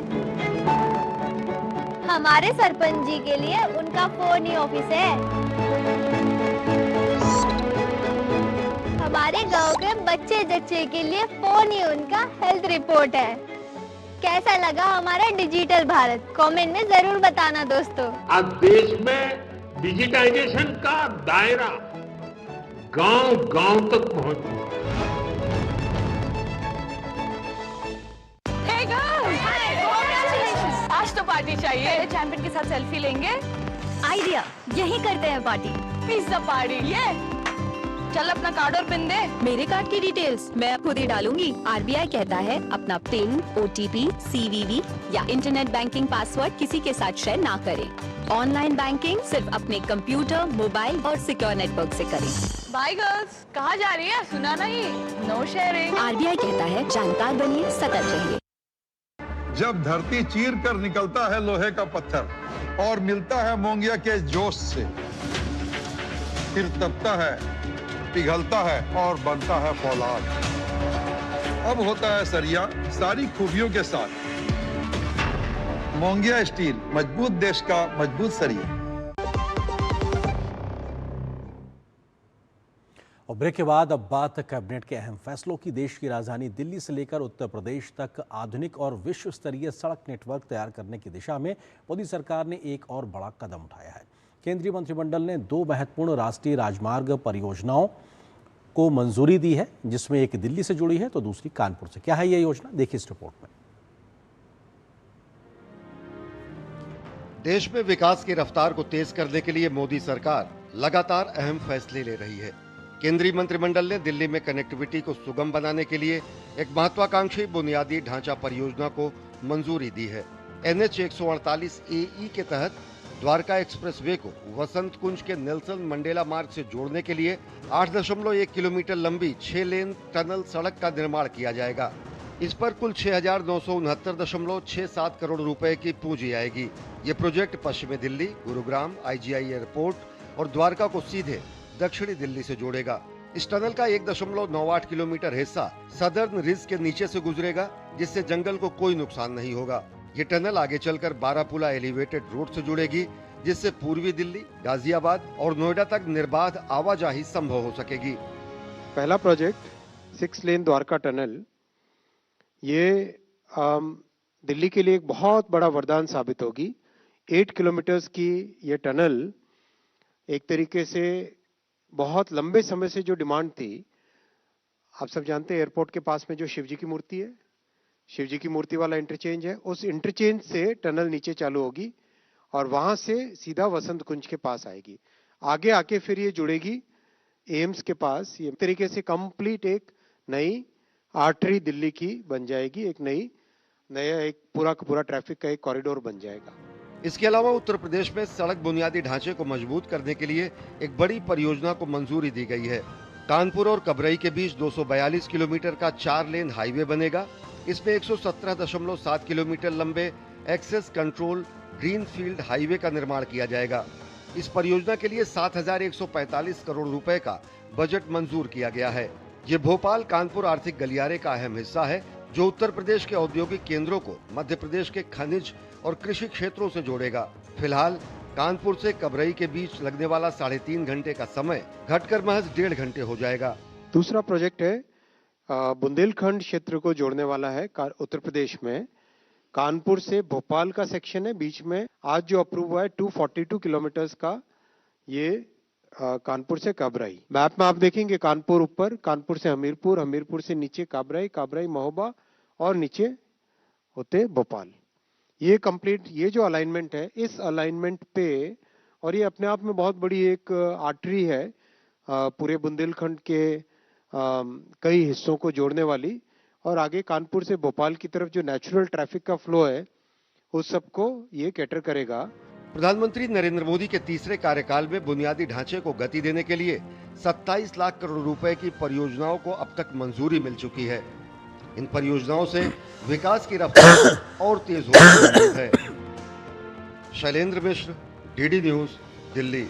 हमारे सरपंच जी के लिए उनका फोन ही ऑफिस है। हमारे गांव के बच्चे जच्चे के लिए फोन ही उनका हेल्थ रिपोर्ट है। कैसा लगा हमारा डिजिटल भारत? कमेंट में जरूर बताना दोस्तों। आज देश में डिजिटाइजेशन का दायरा गांव-गांव तक पहुंच चुका है। आज तो पार्टी चाहिए। चैंपियन के साथ सेल्फी लेंगे। आइडिया, यही करते हैं पार्टी। Pizza party. ये चल अपना कार्ड और पिन दे। मेरे कार्ड की डिटेल्स मैं खुद ही डालूंगी। आरबीआई कहता है अपना पिन, ओटीपी, सीवीवी या इंटरनेट बैंकिंग पासवर्ड किसी के साथ शेयर ना करें। ऑनलाइन बैंकिंग सिर्फ अपने कंप्यूटर, मोबाइल और सिक्योर नेटवर्क से करें। बाय गर्ल्स, कहाँ जा रही है? सुना नहीं? No sharing. आरबीआई कहता है जानकार बनिए, सतर्क रहिए। जब धरती चीर कर निकलता है लोहे का पत्थर और मिलता है मोंगिया के जोश से, फिर तपता है, पिघलता है और बनता है फौलाद। अब होता है सरिया सारी खूबियों के साथ। मोंगिया स्टील, मजबूत देश का मजबूत सरिया। और ब्रेक के बाद अब बात कैबिनेट के अहम फैसलों की। देश की राजधानी दिल्ली से लेकर उत्तर प्रदेश तक आधुनिक और विश्व स्तरीय सड़क नेटवर्क तैयार करने की दिशा में मोदी सरकार ने एक और बड़ा कदम उठाया है। केंद्रीय मंत्रिमंडल ने 2 महत्वपूर्ण राष्ट्रीय राजमार्ग परियोजनाओं को मंजूरी दी है, जिसमें एक दिल्ली से जुड़ी है तो दूसरी कानपुर से। क्या है यह योजना, देखिए इस रिपोर्ट में। देश में विकास की रफ्तार को तेज करने के लिए मोदी सरकार लगातार अहम फैसले ले रही है। केंद्रीय मंत्रिमंडल ने दिल्ली में कनेक्टिविटी को सुगम बनाने के लिए एक महत्वाकांक्षी बुनियादी ढांचा परियोजना को मंजूरी दी है। NH 148 AE के तहत द्वारका एक्सप्रेसवे को वसंत कुंज के नेल्सन मंडेला मार्ग से जोड़ने के लिए 8.1 किलोमीटर लंबी 6 लेन टनल सड़क का निर्माण किया जाएगा। इस पर कुल 6,969.67 करोड़ रुपए की पूंजी आएगी। ये प्रोजेक्ट पश्चिमी दिल्ली, गुरुग्राम, IGI एयरपोर्ट और द्वारका को सीधे दक्षिणी दिल्ली से जोड़ेगा। इस टनल का 1.98 किलोमीटर हिस्सा सदर्न रिज के नीचे से गुजरेगा, जिससे जंगल को कोई नुकसान नहीं होगा। ये टनल आगे चलकर बारापुला एलिवेटेड रोड से जुड़ेगी, जिससे पूर्वी दिल्ली, गाजियाबाद और नोएडा तक निर्बाध आवाजाही संभव हो सकेगी। पहला प्रोजेक्ट 6 लेन द्वारका टनल, ये दिल्ली के लिए एक बहुत बड़ा वरदान साबित होगी। 8 किलोमीटर्स की ये टनल एक तरीके से बहुत लंबे समय से जो डिमांड थी, आप सब जानते हैं एयरपोर्ट के पास में जो शिवजी की मूर्ति है, शिवजी की मूर्ति वाला इंटरचेंज है, उस इंटरचेंज से टनल नीचे चालू होगी और वहां से सीधा वसंत कुंज के पास आएगी। आगे आके फिर ये जुड़ेगी एम्स के पास। ये तरीके से कंप्लीट एक नई आर्टरी दिल्ली की बन जाएगी, एक नया एक पूरा का पूरा ट्रैफिक का एक कॉरिडोर बन जाएगा। इसके अलावा उत्तर प्रदेश में सड़क बुनियादी ढांचे को मजबूत करने के लिए एक बड़ी परियोजना को मंजूरी दी गई है। कानपुर और कबरई के बीच 242 किलोमीटर का 4 लेन हाईवे बनेगा। इसमें 117.7 किलोमीटर लंबे एक्सेस कंट्रोल ग्रीनफील्ड हाईवे का निर्माण किया जाएगा। इस परियोजना के लिए 7,145 करोड़ रुपए का बजट मंजूर किया गया है। ये भोपाल कानपुर आर्थिक गलियारे का अहम हिस्सा है, जो उत्तर प्रदेश के औद्योगिक केंद्रों को मध्य प्रदेश के खनिज और कृषि क्षेत्रों से जोड़ेगा। फिलहाल कानपुर से कबरई के बीच लगने वाला 3.5 घंटे का समय घटकर महज 1.5 घंटे हो जाएगा। दूसरा प्रोजेक्ट है बुंदेलखंड क्षेत्र को जोड़ने वाला है उत्तर प्रदेश में। कानपुर से भोपाल का सेक्शन है, बीच में आज जो अप्रूव हुआ है 242 किलोमीटर्स का, ये कानपुर से काबराई। मैप में आप देखेंगे कानपुर ऊपर, कानपुर से हमीरपुर, हमीरपुर से नीचे काबराई, काबराई महोबा और नीचे होते भोपाल। ये कंप्लीट, ये जो अलाइनमेंट है, इस अलाइनमेंट पे, और ये अपने आप में बहुत बड़ी एक आर्टरी है पूरे बुंदेलखंड के कई हिस्सों को जोड़ने वाली, और आगे कानपुर से भोपाल की तरफ जो नेचुरल ट्रैफिक का फ्लो है उस सबको ये कैटर करेगा। प्रधानमंत्री नरेंद्र मोदी के तीसरे कार्यकाल में बुनियादी ढांचे को गति देने के लिए 27 लाख करोड़ रुपए की परियोजनाओं को अब तक मंजूरी मिल चुकी है। इन परियोजनाओं से विकास की रफ्तार और तेज हो है। शैलेंद्र मिश्र, डीडी न्यूज, दिल्ली।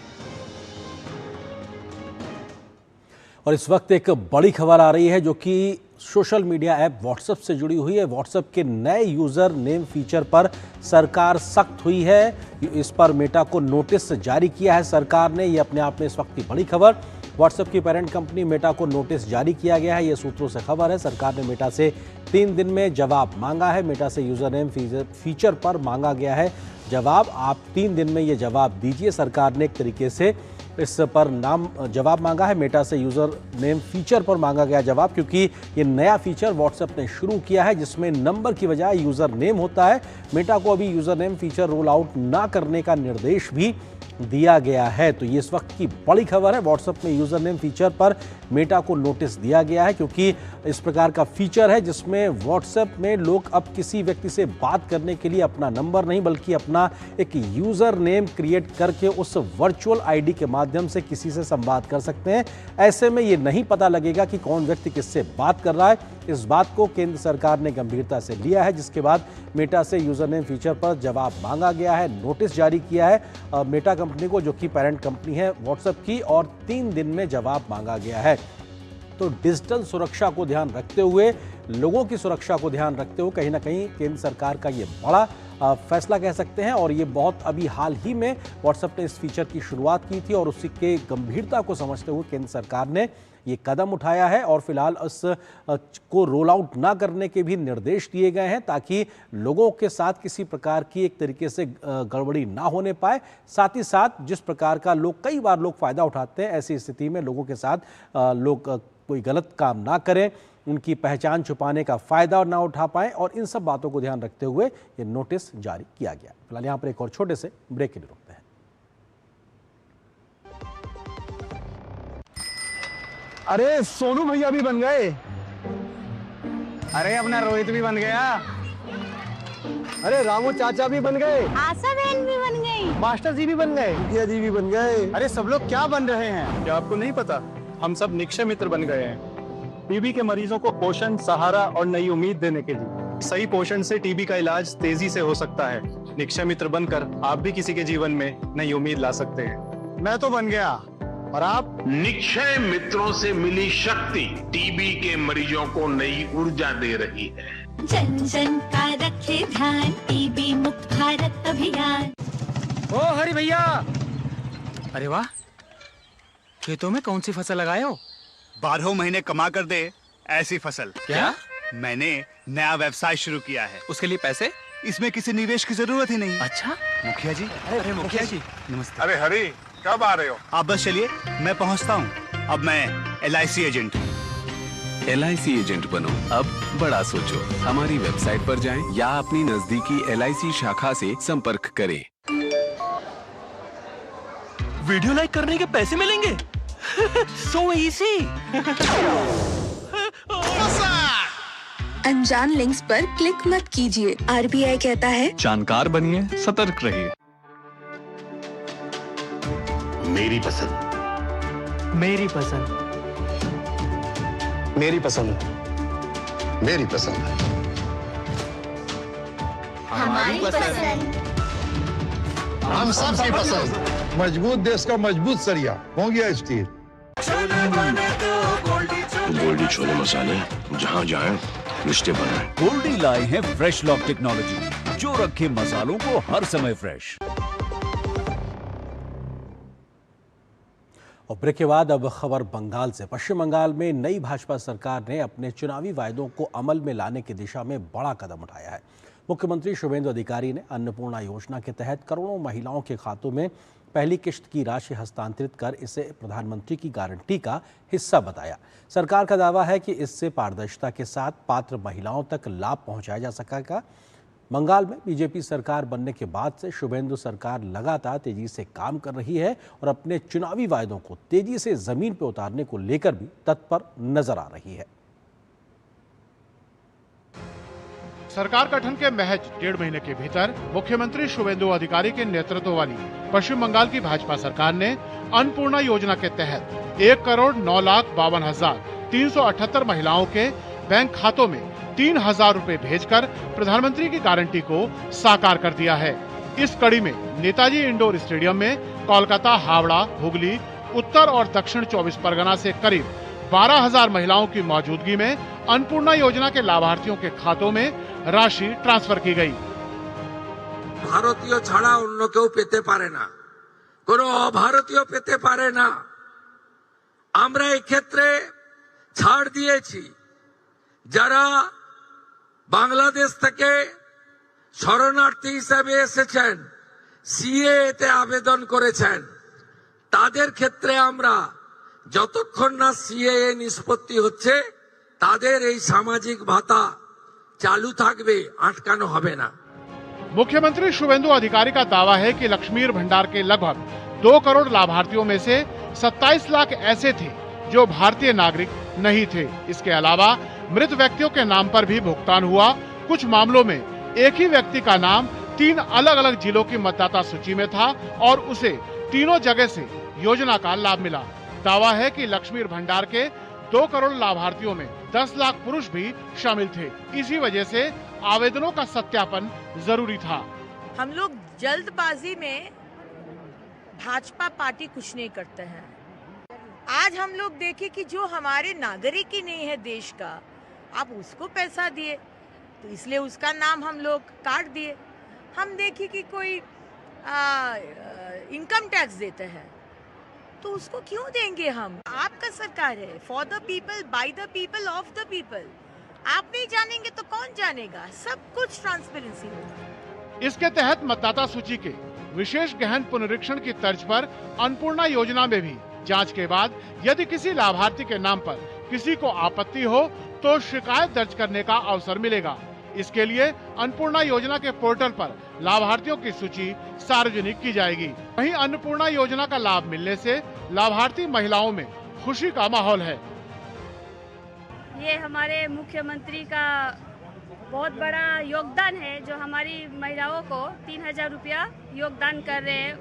और इस वक्त एक बड़ी खबर आ रही है जो कि सोशल मीडिया ऐप व्हाट्सएप से जुड़ी हुई है। व्हाट्सएप के नए यूजर नेम फीचर पर सरकार सख्त हुई है। इस पर मेटा को नोटिस जारी किया है सरकार ने। ये अपने आप में इस वक्त की बड़ी खबर। व्हाट्सएप की पेरेंट कंपनी मेटा को नोटिस जारी किया गया है। ये सूत्रों से खबर है। सरकार ने मेटा से 3 दिन में जवाब मांगा है। मेटा से यूजर नेम फीचर पर मांगा गया है जवाब। आप 3 दिन में ये जवाब दीजिए। सरकार ने एक तरीके से इस पर जवाब मांगा है। मेटा से यूजर नेम फीचर पर मांगा गया जवाब, क्योंकि ये नया फीचर व्हाट्सएप ने शुरू किया है जिसमें नंबर की बजाय यूजर नेम होता है। मेटा को अभी user name feature roll out ना करने का निर्देश भी दिया गया है। तो ये इस वक्त की बड़ी खबर है। व्हाट्सएप में यूजर नेम फीचर पर मेटा को नोटिस दिया गया है, क्योंकि इस प्रकार का फीचर है जिसमें व्हाट्सएप में लोग अब किसी व्यक्ति से बात करने के लिए अपना नंबर नहीं बल्कि अपना एक यूजर नेम क्रिएट करके उस वर्चुअल आईडी के माध्यम से किसी से संवाद कर सकते हैं। ऐसे में ये नहीं पता लगेगा कि कौन व्यक्ति किससे बात कर रहा है। इस बात को केंद्र सरकार ने गंभीरता से लिया है, जिसके बाद मेटा से यूजर नेम फीचर पर जवाब मांगा गया है, नोटिस जारी किया है मेटा कंपनी को, जो कि पेरेंट कंपनी है व्हाट्सएप की, और 3 दिन में जवाब मांगा गया है। तो डिजिटल सुरक्षा को ध्यान रखते हुए, लोगों की सुरक्षा को ध्यान रखते हुए कहीं ना कहीं केंद्र सरकार का ये बड़ा फैसला कह सकते हैं। और ये बहुत अभी हाल ही में व्हाट्सएप ने इस फीचर की शुरुआत की थी और उसी के गंभीरता को समझते हुए केंद्र सरकार ने ये कदम उठाया है और फिलहाल इस को रोल आउट ना करने के भी निर्देश दिए गए हैं, ताकि लोगों के साथ किसी प्रकार की एक तरीके से गड़बड़ी ना होने पाए। साथ ही साथ जिस प्रकार का कई बार लोग फायदा उठाते हैं, ऐसी स्थिति में लोगों के साथ लोग कोई गलत काम ना करें, उनकी पहचान छुपाने का फायदा ना उठा पाएं, और इन सब बातों को ध्यान रखते हुए ये नोटिस जारी किया गया। फिलहाल यहाँ पर एक और छोटे से ब्रेक के लिए रुकते हैं। अरे सोनू भैया भी बन गए। अरे अपना रोहित भी बन गया। अरे रामू चाचा भी बन गए। आशा बहन भी बन गई। मास्टर जी भी बन गए। मुखिया जी भी बन गए। अरे सब लोग क्या बन रहे हैं? क्या आपको नहीं पता? हम सब निक्षय मित्र बन गए हैं। टीबी के मरीजों को पोषण, सहारा और नई उम्मीद देने के लिए। सही पोषण से टीबी का इलाज तेजी से हो सकता है। निक्षय मित्र बनकर आप भी किसी के जीवन में नई उम्मीद ला सकते हैं। मैं तो बन गया, और आप? निक्षय मित्रों से मिली शक्ति टीबी के मरीजों को नई ऊर्जा दे रही है। जन जन का रखे ध्यान, टीबी मुक्त भारत अभियान। ओ हरि भैया, अरे वाह, खेतों में कौन सी फसल लगाए हो? 12 महीने कमा कर दे ऐसी फसल। क्या? मैंने नया व्यवसाय शुरू किया है। उसके लिए पैसे? इसमें किसी निवेश की जरूरत ही नहीं। अच्छा मुखिया जी। अरे मुखिया जी नमस्ते। अरे हरी, कब आ रहे हो? आप बस चलिए, मैं पहुंचता हूं। अब मैं LIC एजेंट हूं। LIC एजेंट बनो, अब बड़ा सोचो। हमारी वेबसाइट पर जाएं या अपनी नजदीकी LIC शाखा से संपर्क करें। वीडियो लाइक करने के पैसे मिलेंगे? So easy। अनजान लिंक्स पर क्लिक मत कीजिए। RBI कहता है जानकार बनिए, सतर्क रहिए। मेरी पसंद। मेरी पसंद। मेरी पसंद। मेरी पसंद। हमारी पसंद। हम सबकी पसंद। मजबूत देश का मजबूत सरिया हो गया स्टील। गोल्डी छोले मसाले, जहाँ जाए रिश्ते बनाए। गोल्डी लाए हैं फ्रेश लॉक टेक्नोलॉजी, जो रखे मसालों को हर समय फ्रेश। और ब्रेक के बाद अब खबर बंगाल से। पश्चिम बंगाल में नई भाजपा सरकार ने अपने चुनावी वायदों को अमल में लाने की दिशा में बड़ा कदम उठाया है। मुख्यमंत्री शुभेंदु अधिकारी ने अन्नपूर्णा योजना के तहत करोड़ों महिलाओं के खातों में पहली किश्त की राशि हस्तांतरित कर इसे प्रधानमंत्री की गारंटी का हिस्सा बताया। सरकार का दावा है कि इससे पारदर्शिता के साथ पात्र महिलाओं तक लाभ पहुंचाया जा सकेगा। बंगाल में बीजेपी सरकार बनने के बाद से शुभेंदु सरकार लगातार तेजी से काम कर रही है और अपने चुनावी वायदों को तेजी से जमीन पर उतारने को लेकर भी तत्पर नजर आ रही है। सरकार गठन के महज 1.5 महीने के भीतर मुख्यमंत्री शुभेंदु अधिकारी के नेतृत्व वाली पश्चिम बंगाल की भाजपा सरकार ने अन्नपूर्णा योजना के तहत 1,09,52,378 महिलाओं के बैंक खातों में 3,000 रुपए भेजकर प्रधानमंत्री की गारंटी को साकार कर दिया है। इस कड़ी में नेताजी इंडोर स्टेडियम में कोलकाता, हावड़ा, हुगली, उत्तर और दक्षिण 24 परगना से करीब 12,000 महिलाओं की मौजूदगी में अन्नपूर्णा योजना के लाभार्थियों के खातों में राशि ट्रांसफर की गई। भारतीय छाड़ा अन्य केउ पेते पारे ना, कोनो अभारतीय पेते पारे ना। আমরা এই ক্ষেত্রে ছাড় দিয়েছি যারা বাংলাদেশ থেকে শরণার্থী হিসেবে এসেছেন, সিএএ তে আবেদন করেছেন, তাদের ক্ষেত্রে আমরা যতক্ষণ না সিএএ নিষ্পত্তি হচ্ছে তাদের এই সামাজিক ভাতা चालू থাকবে, আটকানো হবে না। मुख्यमंत्री शुभेंदु अधिकारी का दावा है कि लक्ष्मीर भंडार के लगभग 2 करोड़ लाभार्थियों में से 27 लाख ऐसे थे जो भारतीय नागरिक नहीं थे। इसके अलावा मृत व्यक्तियों के नाम पर भी भुगतान हुआ। कुछ मामलों में एक ही व्यक्ति का नाम 3 अलग अलग जिलों की मतदाता सूची में था और उसे तीनों जगह से योजना का लाभ मिला। दावा है कि लक्ष्मीर भंडार के 2 करोड़ लाभार्थियों में 10 लाख पुरुष भी शामिल थे। इसी वजह से आवेदनों का सत्यापन जरूरी था। हम लोग जल्दबाजी में भाजपा पार्टी कुछ नहीं करते हैं। आज हम लोग देखें कि जो हमारे नागरिक ही नहीं है देश का, आप उसको पैसा दिए तो इसलिए उसका नाम हम लोग काट दिए। हम देखें कि कोई इनकम टैक्स देते हैं तो उसको क्यों देंगे हम? आपका सरकार है, for the people, by the people, of the people. आप नहीं जानेंगे तो कौन जानेगा? सब कुछ ट्रांसपेरेंसी होगा। इसके तहत मतदाता सूची के विशेष गहन पुनरीक्षण की तर्ज पर अन्नपूर्णा योजना में भी जांच के बाद यदि किसी लाभार्थी के नाम पर किसी को आपत्ति हो तो शिकायत दर्ज करने का अवसर मिलेगा। इसके लिए अन्नपूर्णा योजना के पोर्टल पर लाभार्थियों की सूची सार्वजनिक की जाएगी। वहीं अन्नपूर्णा योजना का लाभ मिलने से लाभार्थी महिलाओं में खुशी का माहौल है। ये हमारे मुख्यमंत्री का बहुत बड़ा योगदान है जो हमारी महिलाओं को 3000 रुपया योगदान कर रहे हैं।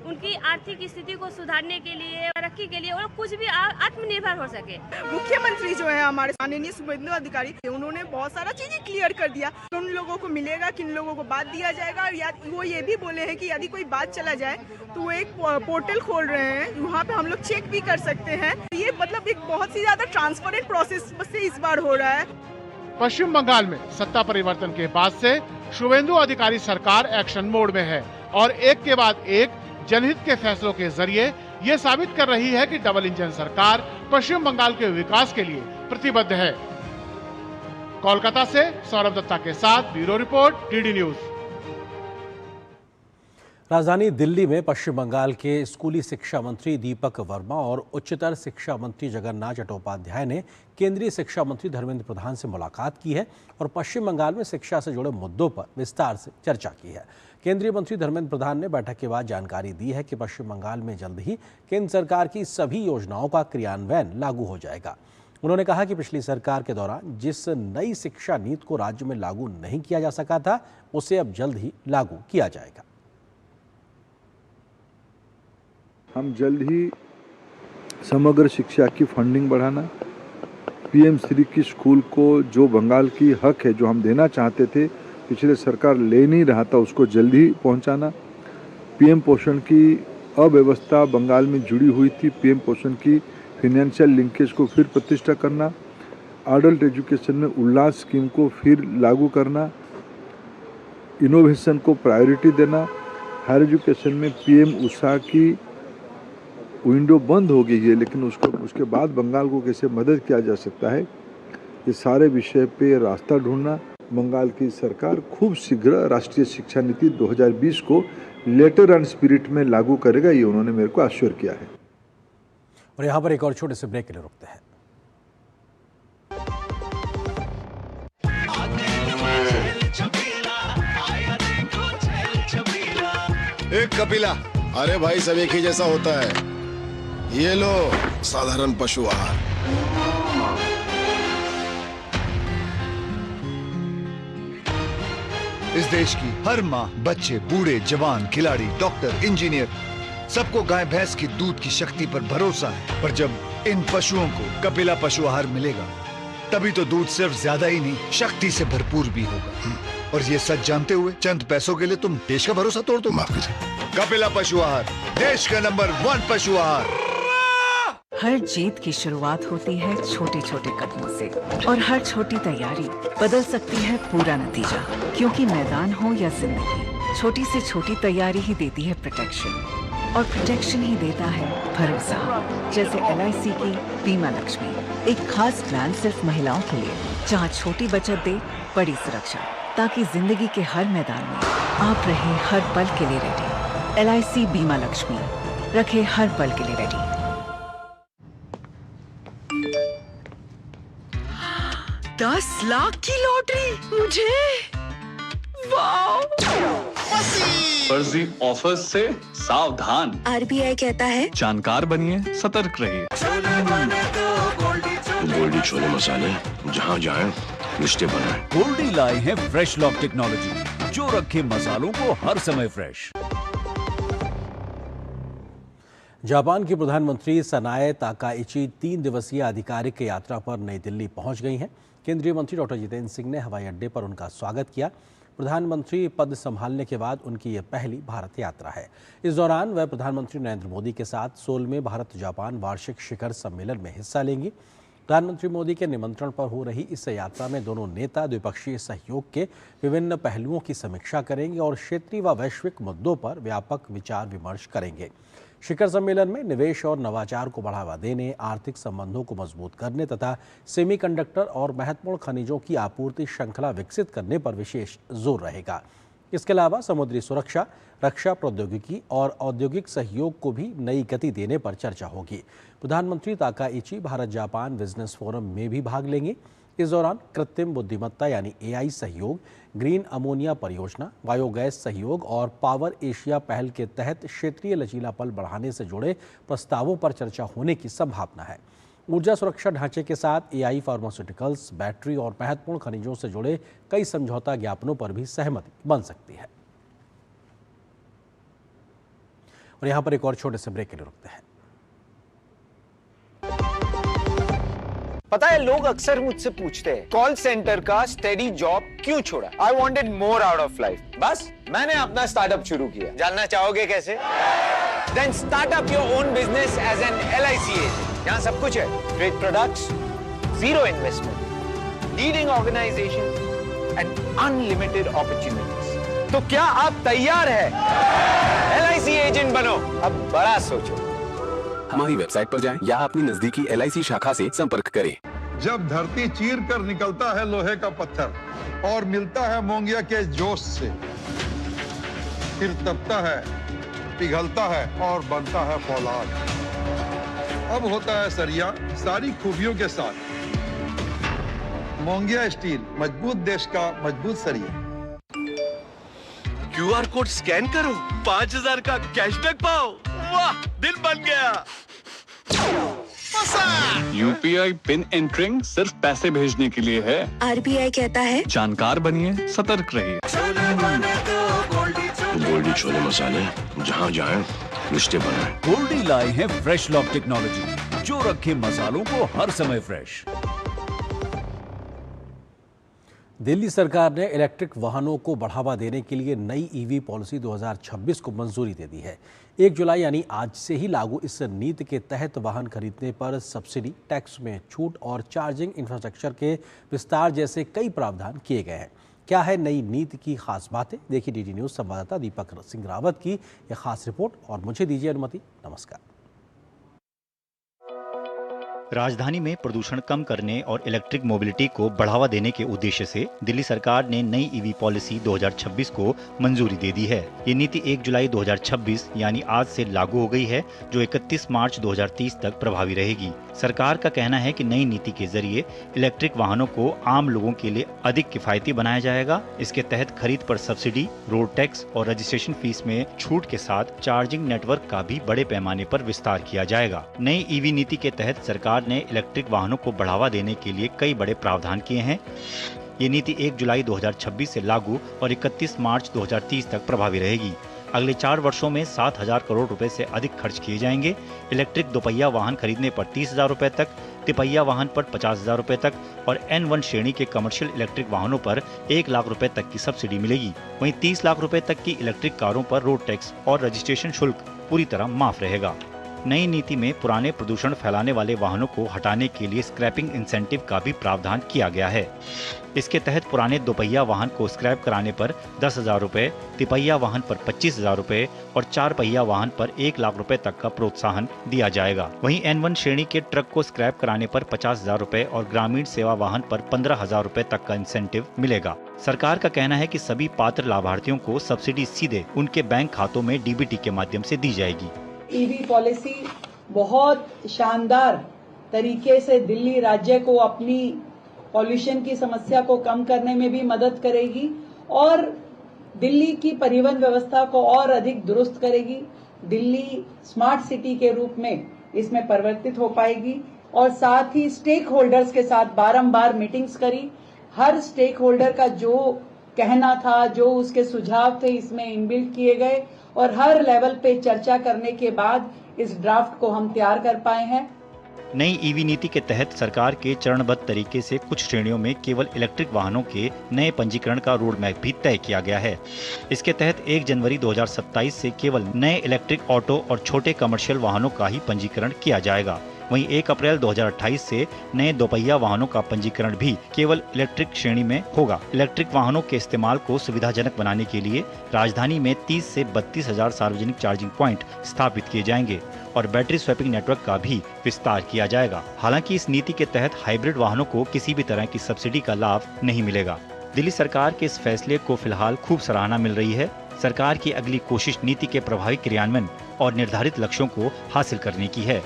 उनकी आर्थिक स्थिति को सुधारने के लिए, तरक्की के लिए और कुछ भी आत्मनिर्भर हो सके। मुख्यमंत्री जो है हमारे माननीय शुभेंदु अधिकारी, उन्होंने बहुत सारा चीजें क्लियर कर दिया। उन लोगों को मिलेगा, किन लोगों को बात दिया जाएगा। या वो ये भी बोले हैं कि यदि कोई बात चला जाए तो वो एक पोर्टल खोल रहे हैं, वहाँ पे हम लोग चेक भी कर सकते हैं। ये मतलब एक बहुत ही ज्यादा ट्रांसपेरेंट प्रोसेस से इस बार हो रहा है। पश्चिम बंगाल में सत्ता परिवर्तन के बाद से शुभेंदु अधिकारी सरकार एक्शन मोड में है और एक के बाद एक जनहित के फैसलों के जरिए ये साबित कर रही है कि डबल इंजन सरकार पश्चिम बंगाल के विकास के लिए प्रतिबद्ध है। कोलकाता से सौरभ दत्ता के साथ ब्यूरो रिपोर्ट, डीडी न्यूज। राजधानी दिल्ली में पश्चिम बंगाल के स्कूली शिक्षा मंत्री दीपक वर्मा और उच्चतर शिक्षा मंत्री जगन्नाथ चट्टोपाध्याय ने केंद्रीय शिक्षा मंत्री धर्मेंद्र प्रधान से मुलाकात की है और पश्चिम बंगाल में शिक्षा से जुड़े मुद्दों पर विस्तार से चर्चा की है। केंद्रीय मंत्री धर्मेंद्र प्रधान ने बैठक के बाद जानकारी दी है कि पश्चिम बंगाल में जल्द ही केंद्र सरकार की सभी योजनाओं का क्रियान्वयन लागू हो जाएगा। उन्होंने कहा कि पिछली सरकार के दौरान जिस नई शिक्षा नीति को राज्य में लागू नहीं किया जा सका था, उसे अब जल्द ही लागू किया जाएगा। हम जल्द ही समग्र शिक्षा की फंडिंग बढ़ाना, पीएम श्री की स्कूल को जो बंगाल की हक है, जो हम देना चाहते थे, पिछले सरकार ले नहीं रहा था, उसको जल्द ही पहुंचाना। पीएम पोषण की अव्यवस्था बंगाल में जुड़ी हुई थी, पीएम पोषण की फिनेंशियल लिंकेज को फिर प्रतिष्ठा करना, एडल्ट एजुकेशन में उल्लास स्कीम को फिर लागू करना, इनोवेशन को प्रायोरिटी देना। हायर एजुकेशन में पीएम उषा की विंडो बंद हो गई है, लेकिन उसके बाद बंगाल को कैसे मदद किया जा सकता है, ये सारे विषय पे रास्ता ढूंढना। बंगाल की सरकार खूब शीघ्र राष्ट्रीय शिक्षा नीति 2020 को लेटर एंड स्पिरिट में लागू करेगा, ये उन्होंने मेरे को आश्वस्त किया है। और यहाँ पर एक और छोटे से ब्रेक के लिए रुकते हैं। एक कपिला, अरे भाई सब एक ही जैसा होता है। ये लो साधारण पशु आहार। इस देश की हर माँ, बच्चे, बूढ़े, जवान, खिलाड़ी, डॉक्टर, इंजीनियर, सबको गाय भैंस की दूध की शक्ति पर भरोसा है। पर जब इन पशुओं को कपिला पशु आहार मिलेगा, तभी तो दूध सिर्फ ज्यादा ही नहीं, शक्ति से भरपूर भी होगा। और ये सच जानते हुए चंद पैसों के लिए तुम देश का भरोसा तोड़ दो। कपिला पशु आहार, देश का नंबर 1 पशु आहार। हर जीत की शुरुआत होती है छोटे छोटे कदमों से और हर छोटी तैयारी बदल सकती है पूरा नतीजा। क्योंकि मैदान हो या जिंदगी, छोटी से छोटी तैयारी ही देती है प्रोटेक्शन। और प्रोटेक्शन ही देता है भरोसा। जैसे LIC की बीमा लक्ष्मी, एक खास प्लान सिर्फ महिलाओं के लिए, जहां छोटी बचत दे बड़ी सुरक्षा, ताकि जिंदगी के हर मैदान में आप रहे हर पल के लिए रेडी। LIC बीमा लक्ष्मी, रखे हर पल के लिए रेडी। 10 लाख की लॉटरी मुझे, वाओ! फर्जी ऑफर्स से सावधान। RBI कहता है जानकार बनिए, सतर्क रहिए। गोल्डी छोले मसाले, जहाँ जाए रिश्ते बनाए। गोल्डी लाए हैं फ्रेश लॉक टेक्नोलॉजी, जो रखे मसालों को हर समय फ्रेश। जापान की प्रधानमंत्री सनाए ताकाइची 3 दिवसीय आधिकारिक यात्रा पर नई दिल्ली पहुंच गई हैं। केंद्रीय मंत्री डॉक्टर जितेंद्र सिंह ने हवाई अड्डे पर उनका स्वागत किया। प्रधानमंत्री पद संभालने के बाद उनकी यह पहली भारत यात्रा है। इस दौरान वह प्रधानमंत्री नरेंद्र मोदी के साथ सोल में भारत जापान वार्षिक शिखर सम्मेलन में हिस्सा लेंगी। प्रधानमंत्री मोदी के निमंत्रण पर हो रही इस यात्रा में दोनों नेता द्विपक्षीय सहयोग के विभिन्न पहलुओं की समीक्षा करेंगे और क्षेत्रीय व वैश्विक मुद्दों पर व्यापक विचार विमर्श करेंगे। शिखर सम्मेलन में निवेश और नवाचार को बढ़ावा देने, आर्थिक संबंधों को मजबूत करने तथा सेमीकंडक्टर और महत्वपूर्ण खनिजों की आपूर्ति श्रृंखला विकसित करने पर विशेष जोर रहेगा। इसके अलावा समुद्री सुरक्षा, रक्षा प्रौद्योगिकी और औद्योगिक सहयोग को भी नई गति देने पर चर्चा होगी। प्रधानमंत्री Takaichi Bharat Japan business forum में भी भाग लेंगे। इस दौरान कृत्रिम बुद्धिमत्ता यानी AI सहयोग, ग्रीन अमोनिया परियोजना, बायोगैस सहयोग और पावर एशिया पहल के तहत क्षेत्रीय लचीलापन बढ़ाने से जुड़े प्रस्तावों पर चर्चा होने की संभावना है। ऊर्जा सुरक्षा ढांचे के साथ AI, फार्मास्यूटिकल्स, बैटरी और महत्वपूर्ण खनिजों से जुड़े कई समझौता ज्ञापनों पर भी सहमति बन सकती है। और यहाँ पर एक और छोटे से ब्रेक के लिए रुकते हैं। पता है, लोग अक्सर मुझसे पूछते हैं कॉल सेंटर का स्टेडी जॉब क्यों छोड़ा। I wanted more out of life, बस मैंने अपना स्टार्टअप शुरू किया। जानना चाहोगे कैसे? Then start up your own business as an LIC agent. यहाँ सब कुछ है, great products, zero investment, leading organisation and unlimited opportunities. तो क्या आप तैयार है? LIC एजेंट बनो, अब बड़ा सोचो। हमारी वेबसाइट पर जाएं या अपनी नजदीकी LIC शाखा से संपर्क करें। जब धरती चीर कर निकलता है लोहे का पत्थर और मिलता है मोंगिया के जोश से, फिर तपता है, पिघलता है और बनता है फौलाद। अब होता है सरिया सारी खूबियों के साथ। मोंगिया स्टील, मजबूत देश का मजबूत सरिया। QR कोड स्कैन करो, 5000 का कैशबैक पाओ। वाह, दिल बन गया। UPI पिन एंटरिंग सिर्फ पैसे भेजने के लिए है। RBI कहता है जानकार बनिए, सतर्क रहिए। गोल्डी छोले मसाले, जहाँ जाए रिश्ते बनाए। गोल्डी लाए हैं फ्रेश लॉक टेक्नोलॉजी, जो रखे मसालों को हर समय फ्रेश। दिल्ली सरकार ने इलेक्ट्रिक वाहनों को बढ़ावा देने के लिए नई EV पॉलिसी 2026 को मंजूरी दे दी है। 1 जुलाई यानी आज से ही लागू इस नीति के तहत वाहन खरीदने पर सब्सिडी, टैक्स में छूट और चार्जिंग इंफ्रास्ट्रक्चर के विस्तार जैसे कई प्रावधान किए गए हैं। क्या है नई नीति की खास बातें? देखिए DD न्यूज़ संवाददाता दीपक सिंह रावत की यह खास रिपोर्ट और मुझे दीजिए अनुमति। नमस्कार। राजधानी में प्रदूषण कम करने और इलेक्ट्रिक मोबिलिटी को बढ़ावा देने के उद्देश्य से दिल्ली सरकार ने नई EV पॉलिसी 2026 को मंजूरी दे दी है। ये नीति 1 जुलाई 2026 यानी आज से लागू हो गई है, जो 31 मार्च 2030 तक प्रभावी रहेगी। सरकार का कहना है कि नई नीति के जरिए इलेक्ट्रिक वाहनों को आम लोगों के लिए अधिक किफायती बनाया जाएगा। इसके तहत खरीद पर सब्सिडी, रोड टैक्स और रजिस्ट्रेशन फीस में छूट के साथ चार्जिंग नेटवर्क का भी बड़े पैमाने पर विस्तार किया जाएगा। नई EV नीति के तहत सरकार ने इलेक्ट्रिक वाहनों को बढ़ावा देने के लिए कई बड़े प्रावधान किए हैं। ये नीति 1 जुलाई 2026 से लागू और 31 मार्च 2030 तक प्रभावी रहेगी। अगले 4 वर्षों में 7,000 करोड़ रुपए से अधिक खर्च किए जाएंगे। इलेक्ट्रिक दोपहिया वाहन खरीदने पर 30,000 रुपए तक, तिपहिया वाहन पर 50,000 रुपए तक और N1 श्रेणी के कमर्शियल इलेक्ट्रिक वाहनों पर 1 लाख रुपए तक की सब्सिडी मिलेगी। वहीं 30 लाख रुपए तक की इलेक्ट्रिक कारों पर रोड टैक्स और रजिस्ट्रेशन शुल्क पूरी तरह माफ रहेगा। नई नीति में पुराने प्रदूषण फैलाने वाले वाहनों को हटाने के लिए स्क्रैपिंग इंसेंटिव का भी प्रावधान किया गया है। इसके तहत पुराने दोपहिया वाहन को स्क्रैप कराने पर 10,000 रुपए, तिपहिया वाहन पर 25,000 रुपए और 4 पहिया वाहन पर 1 लाख रुपए तक का प्रोत्साहन दिया जाएगा। वहीं N1 श्रेणी के ट्रक को स्क्रैप कराने पर 50,000 रुपए और ग्रामीण सेवा वाहन पर 15,000 रुपए तक का इंसेंटिव मिलेगा। सरकार का कहना है कि सभी पात्र लाभार्थियों को सब्सिडी सीधे उनके बैंक खातों में DBT के माध्यम से दी जाएगी। ईवी पॉलिसी बहुत शानदार तरीके से दिल्ली राज्य को अपनी पॉल्यूशन की समस्या को कम करने में भी मदद करेगी और दिल्ली की परिवहन व्यवस्था को और अधिक दुरुस्त करेगी। दिल्ली स्मार्ट सिटी के रूप में इसमें परिवर्तित हो पाएगी और साथ ही स्टेक होल्डर्स के साथ बारंबार मीटिंग्स करी। हर स्टेक होल्डर का जो कहना था, जो उसके सुझाव थे, इसमें इनबिल्ट किए गए और हर लेवल पे चर्चा करने के बाद इस ड्राफ्ट को हम तैयार कर पाए हैं। नई ईवी नीति के तहत सरकार के चरणबद्ध तरीके से कुछ श्रेणियों में केवल इलेक्ट्रिक वाहनों के नए पंजीकरण का रोड मैप भी तय किया गया है। इसके तहत 1 जनवरी 2027 से केवल नए इलेक्ट्रिक ऑटो और छोटे कमर्शियल वाहनों का ही पंजीकरण किया जाएगा। वहीं 1 अप्रैल 2028 से नए दोपहिया वाहनों का पंजीकरण भी केवल इलेक्ट्रिक श्रेणी में होगा। इलेक्ट्रिक वाहनों के इस्तेमाल को सुविधाजनक बनाने के लिए राजधानी में 30 से 32,000 सार्वजनिक चार्जिंग पॉइंट स्थापित किए जाएंगे और बैटरी स्वैपिंग नेटवर्क का भी विस्तार किया जाएगा। हालांकि इस नीति के तहत हाइब्रिड वाहनों को किसी भी तरह की सब्सिडी का लाभ नहीं मिलेगा। दिल्ली सरकार के इस फैसले को फिलहाल खूब सराहना मिल रही है। सरकार की अगली कोशिश नीति के प्रभावी क्रियान्वयन और निर्धारित लक्ष्यों को हासिल करने की है।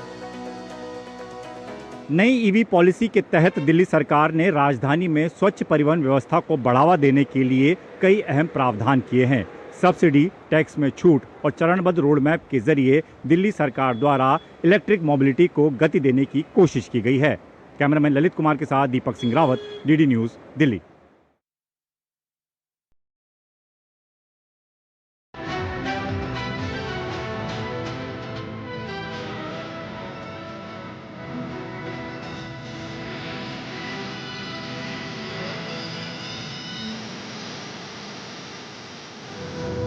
नई ईवी पॉलिसी के तहत दिल्ली सरकार ने राजधानी में स्वच्छ परिवहन व्यवस्था को बढ़ावा देने के लिए कई अहम प्रावधान किए हैं। सब्सिडी, टैक्स में छूट और चरणबद्ध रोड मैप के जरिए दिल्ली सरकार द्वारा इलेक्ट्रिक मोबिलिटी को गति देने की कोशिश की गई है। कैमरामैन ललित कुमार के साथ दीपक सिंह रावत, DD न्यूज़, दिल्ली।